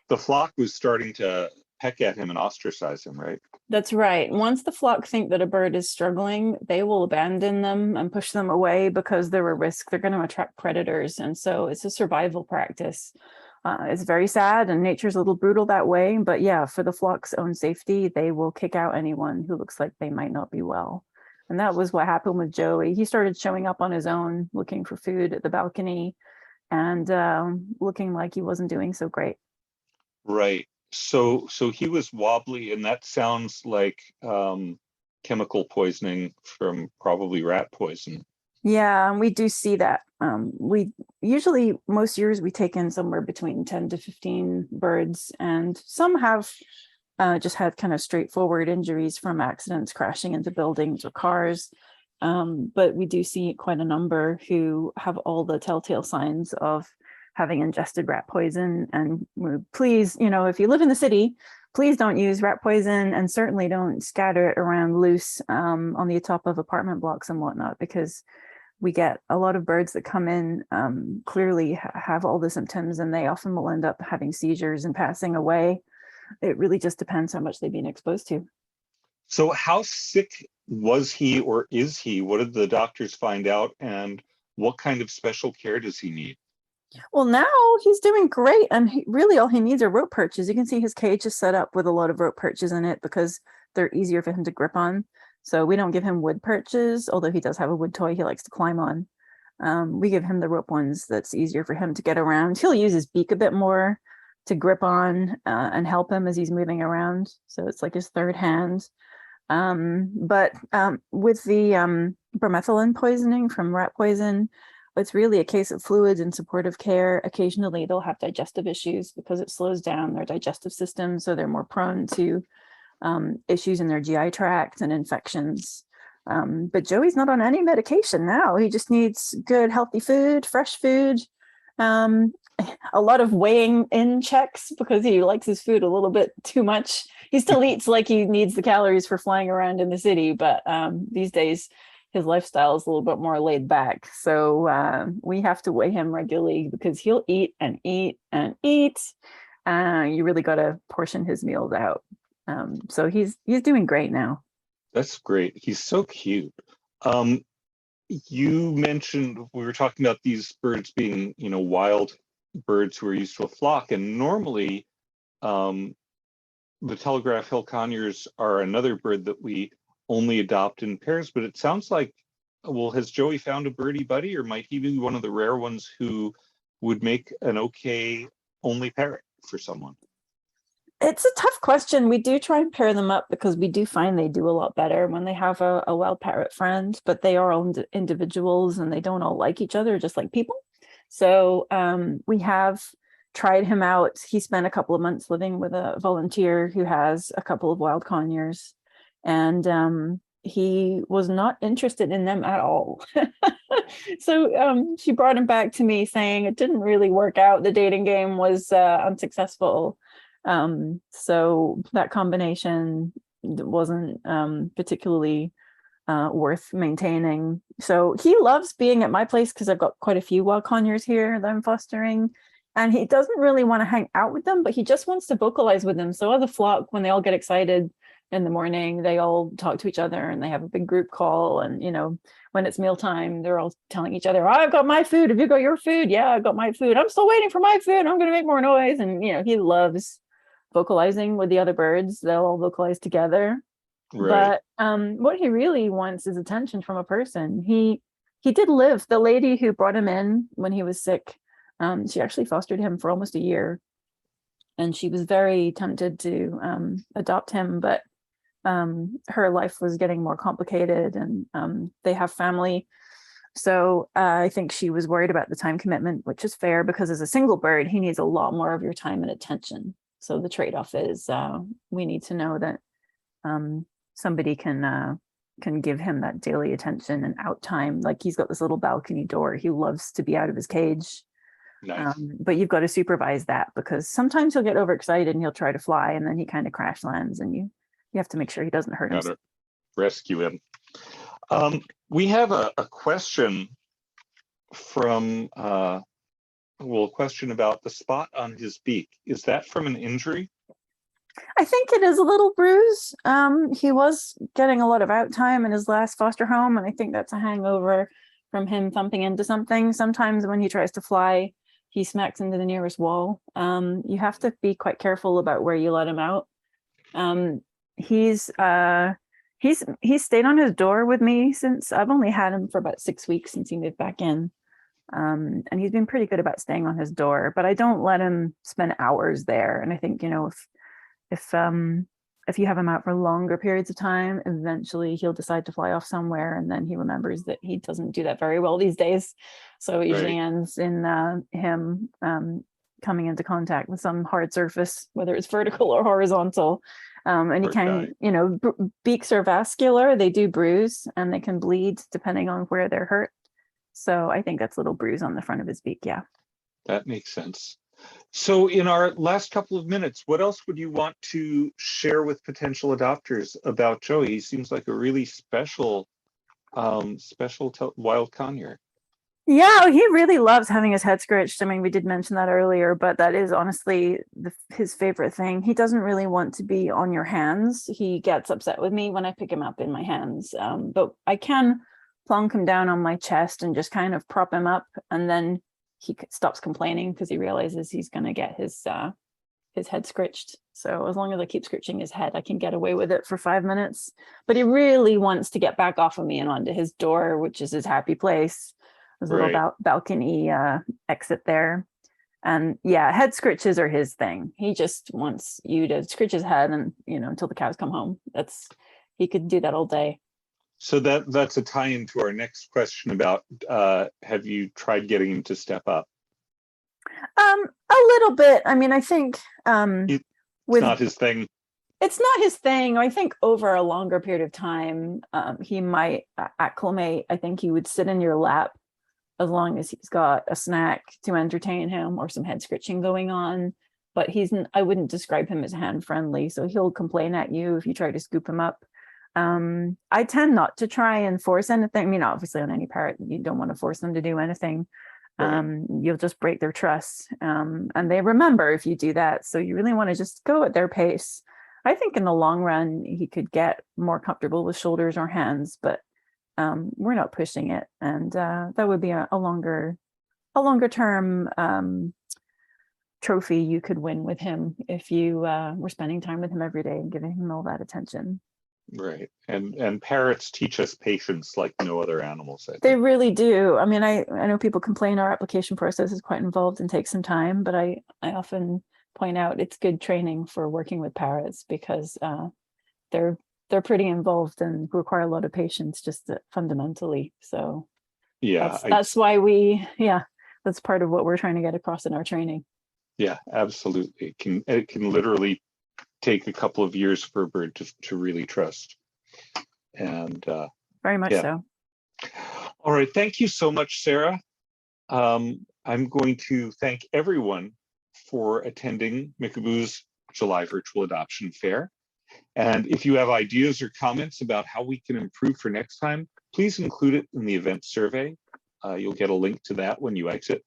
Speaker 1: The flock was starting to peck at him and ostracize him, right?
Speaker 6: That's right. Once the flock think that a bird is struggling, they will abandon them and push them away because they're a risk. They're going to attract predators. And so it's a survival practice. It's very sad, and nature's a little brutal that way. But yeah, for the flock's own safety, they will kick out anyone who looks like they might not be well. And that was what happened with Joey. He started showing up on his own, looking for food at the balcony, and looking like he wasn't doing so great.
Speaker 1: Right. So he was wobbly, and that sounds like chemical poisoning from probably rat poison.
Speaker 6: Yeah, and we do see that. We usually, most years, we take in somewhere between 10 to 15 birds, and some have just had kind of straightforward injuries from accidents, crashing into buildings or cars. But we do see quite a number who have all the telltale signs of having ingested rat poison. And please, if you live in the city, please don't use rat poison, and certainly don't scatter it around loose on the top of apartment blocks and whatnot, because we get a lot of birds that come in, clearly have all the symptoms, and they often will end up having seizures and passing away. It really just depends how much they've been exposed to.
Speaker 1: So how sick was he, or is he? What did the doctors find out, and what kind of special care does he need?
Speaker 6: Well, now he's doing great, and really all he needs are rope perches. You can see his cage is set up with a lot of rope perches in it because they're easier for him to grip on. So we don't give him wood perches, although he does have a wood toy he likes to climb on. We give him the rope ones that's easier for him to get around. He'll use his beak a bit more to grip on and help him as he's moving around. So it's like his third hand. But with the bromethylene poisoning from rat poison, it's really a case of fluids and supportive care. Occasionally they'll have digestive issues because it slows down their digestive system, so they're more prone to issues in their GI tract and infections. But Joey's not on any medication now. He just needs good, healthy food, fresh food, a lot of weighing in checks because he likes his food a little bit too much. he still eats like he needs the calories for flying around in the city, but these days his lifestyle is a little bit more laid back. So we have to weigh him regularly because he'll eat and eat and eat. You really got to portion his meals out. So he's doing great now.
Speaker 1: That's great. He's so cute. You mentioned, we were talking about these birds being, wild birds who are used to a flock, and normally the Telegraph Hill Conures are another bird that we only adopt in pairs, but it sounds like, well, has Joey found a birdie buddy, or might he be one of the rare ones who would make an okay only parrot for someone?
Speaker 6: It's a tough question. We do try and pair them up because we do find they do a lot better when they have a wild parrot friend, but they are all individuals and they don't all like each other, just like people. So we have tried him out. He spent a couple of months living with a volunteer who has a couple of wild conures, and he was not interested in them at all. So she brought him back to me saying it didn't really work out. The dating game was unsuccessful. So that combination wasn't particularly worth maintaining. So he loves being at my place because I've got quite a few wild conures here that I'm fostering, and he doesn't really want to hang out with them, but he just wants to vocalize with them. So as a flock, when they all get excited in the morning, they all talk to each other and they have a big group call, and when it's mealtime, they're all telling each other, I've got my food, have you got your food? Yeah, I've got my food, I'm still waiting for my food, I'm gonna make more noise. And he loves vocalizing with the other birds. They'll all vocalize together.
Speaker 1: Right.
Speaker 6: But what he really wants is attention from a person. He did live, the lady who brought him in when he was sick, she actually fostered him for almost a year, and she was very tempted to adopt him, but her life was getting more complicated, and they have family. So I think she was worried about the time commitment, which is fair because as a single bird, he needs a lot more of your time and attention. So the trade-off is we need to know that somebody can give him that daily attention and out time. Like he's got this little balcony door. He loves to be out of his cage.
Speaker 1: Nice.
Speaker 6: But you've got to supervise that because sometimes he'll get overexcited and he'll try to fly and then he kind of crash lands, and you have to make sure he doesn't hurt himself.
Speaker 1: Rescue him. We have a question from a question about the spot on his beak. Is that from an injury?
Speaker 6: I think it is a little bruise. He was getting a lot of out time in his last foster home, and I think that's a hangover from him thumping into something. Sometimes when he tries to fly, he smacks into the nearest wall. You have to be quite careful about where you let him out. He's stayed on his door with me since I've only had him for about 6 weeks since he moved back in. And he's been pretty good about staying on his door, but I don't let him spend hours there. And I think, if you have him out for longer periods of time, eventually he'll decide to fly off somewhere, and then he remembers that he doesn't do that very well these days. So it usually ends in him coming into contact with some hard surface, whether it's vertical or horizontal. And he can, beaks are vascular, they do bruise and they can bleed depending on where they're hurt. So I think that's a little bruise on the front of his beak. Yeah.
Speaker 1: That makes sense. So in our last couple of minutes, what else would you want to share with potential adopters about Joey? He seems like a really special wild conure.
Speaker 6: Yeah, he really loves having his head scratched. I mean, we did mention that earlier, but that is honestly his favorite thing. He doesn't really want to be on your hands. He gets upset with me when I pick him up in my hands, but I can plonk him down on my chest and just kind of prop him up, and then he stops complaining because he realizes he's going to get his head scratched. So as long as I keep scratching his head, I can get away with it for 5 minutes. But he really wants to get back off of me and onto his door, which is his happy place. There's a little balcony exit there. And yeah, head scritches are his thing. He just wants you to scritch his head and, until the cows come home. He could do that all day.
Speaker 1: So that's a tie-in to our next question about have you tried getting him to step up?
Speaker 6: A little bit. I mean, I think
Speaker 1: it's not his thing.
Speaker 6: It's not his thing. I think over a longer period of time, he might acclimate. I think he would sit in your lap as long as he's got a snack to entertain him or some head scratching going on. but I wouldn't describe him as hand friendly. So he'll complain at you if you try to scoop him up. I tend not to try and force anything. I mean, obviously on any parrot, you don't want to force them to do anything. You'll just break their trust. And they remember if you do that. So you really want to just go at their pace. I think in the long run, he could get more comfortable with shoulders or hands, but we're not pushing it. And that would be a longer term trophy you could win with him if you were spending time with him every day and giving him all that attention.
Speaker 1: Right. And parrots teach us patience like no other animals. I
Speaker 6: They
Speaker 1: think.
Speaker 6: really do. I mean, I know people complain our application process is quite involved and takes some time, but I often point out it's good training for working with parrots because they're pretty involved and require a lot of patience just fundamentally. So
Speaker 1: Yeah,
Speaker 6: that's why that's part of what we're trying to get across in our training.
Speaker 1: yeah, absolutely. It can literally take a couple of years for a bird to really trust. And
Speaker 6: Very much
Speaker 1: yeah.
Speaker 6: so.
Speaker 1: All right, thank you so much, Sarah. I'm going to thank everyone for attending Mickaboo's July Virtual Adoption Fair. And if you have ideas or comments about how we can improve for next time, please include it in the event survey. You'll get a link to that when you exit.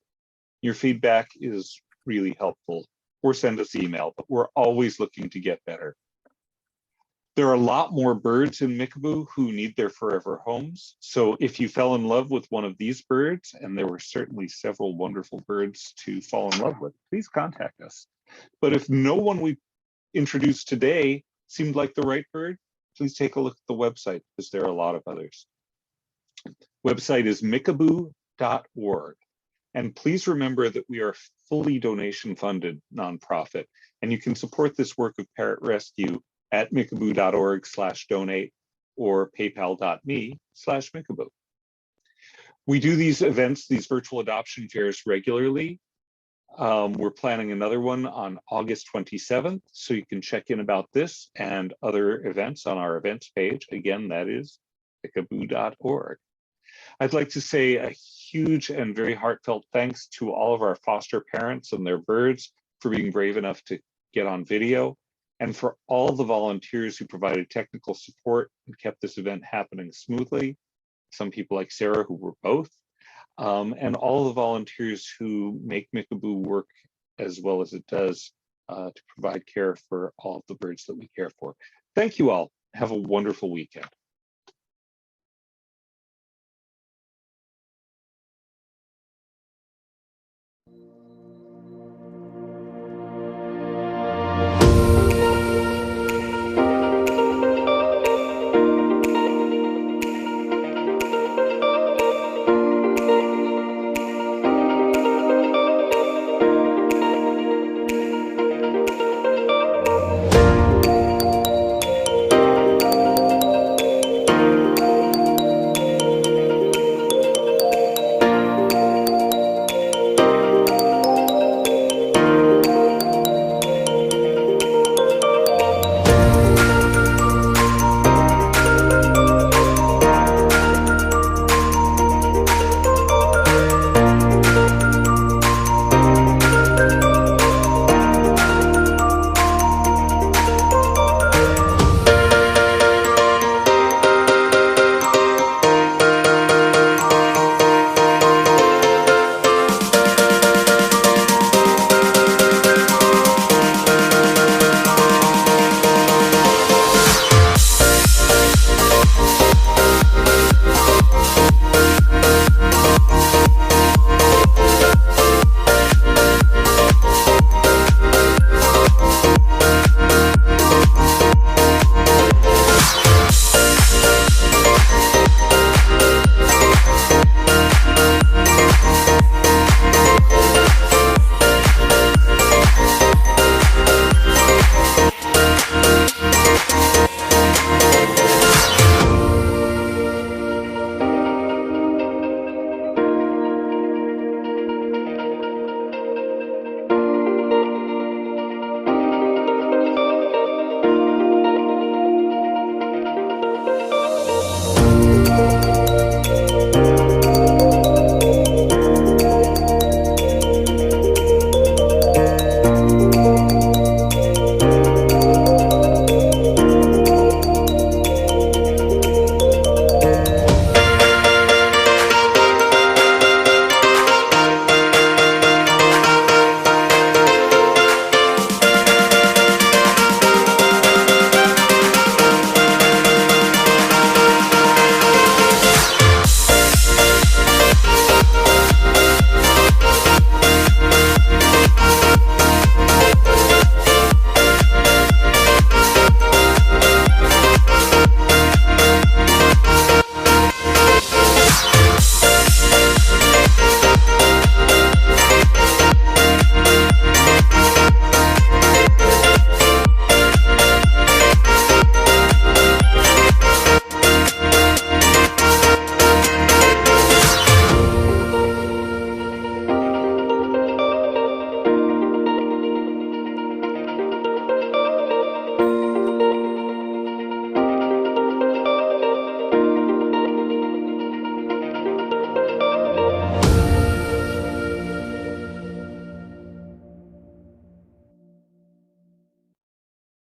Speaker 1: Your feedback is really helpful, or send us email, but we're always looking to get better. There are a lot more birds in Mickaboo who need their forever homes. So if you fell in love with one of these birds, and there were certainly several wonderful birds to fall in love with, please contact us. But if no one we introduced today seemed like the right bird, please take a look at the website because there are a lot of others. Website is mickaboo.org. And please remember that we are a fully donation funded nonprofit, and you can support this work of parrot rescue at mickaboo.org/donate or paypal.me/Mickaboo. We do these events, these virtual adoption fairs regularly. We're planning another one on August 27th, so you can check in about this and other events on our events page. Again, that is mickaboo.org. I'd like to say a huge and very heartfelt thanks to all of our foster parents and their birds for being brave enough to get on video, and for all the volunteers who provided technical support and kept this event happening smoothly. Some people like Sarah who were both, and all the volunteers who make Mickaboo work as well as it does to provide care for all of the birds that we care for. Thank you all. Have a wonderful weekend.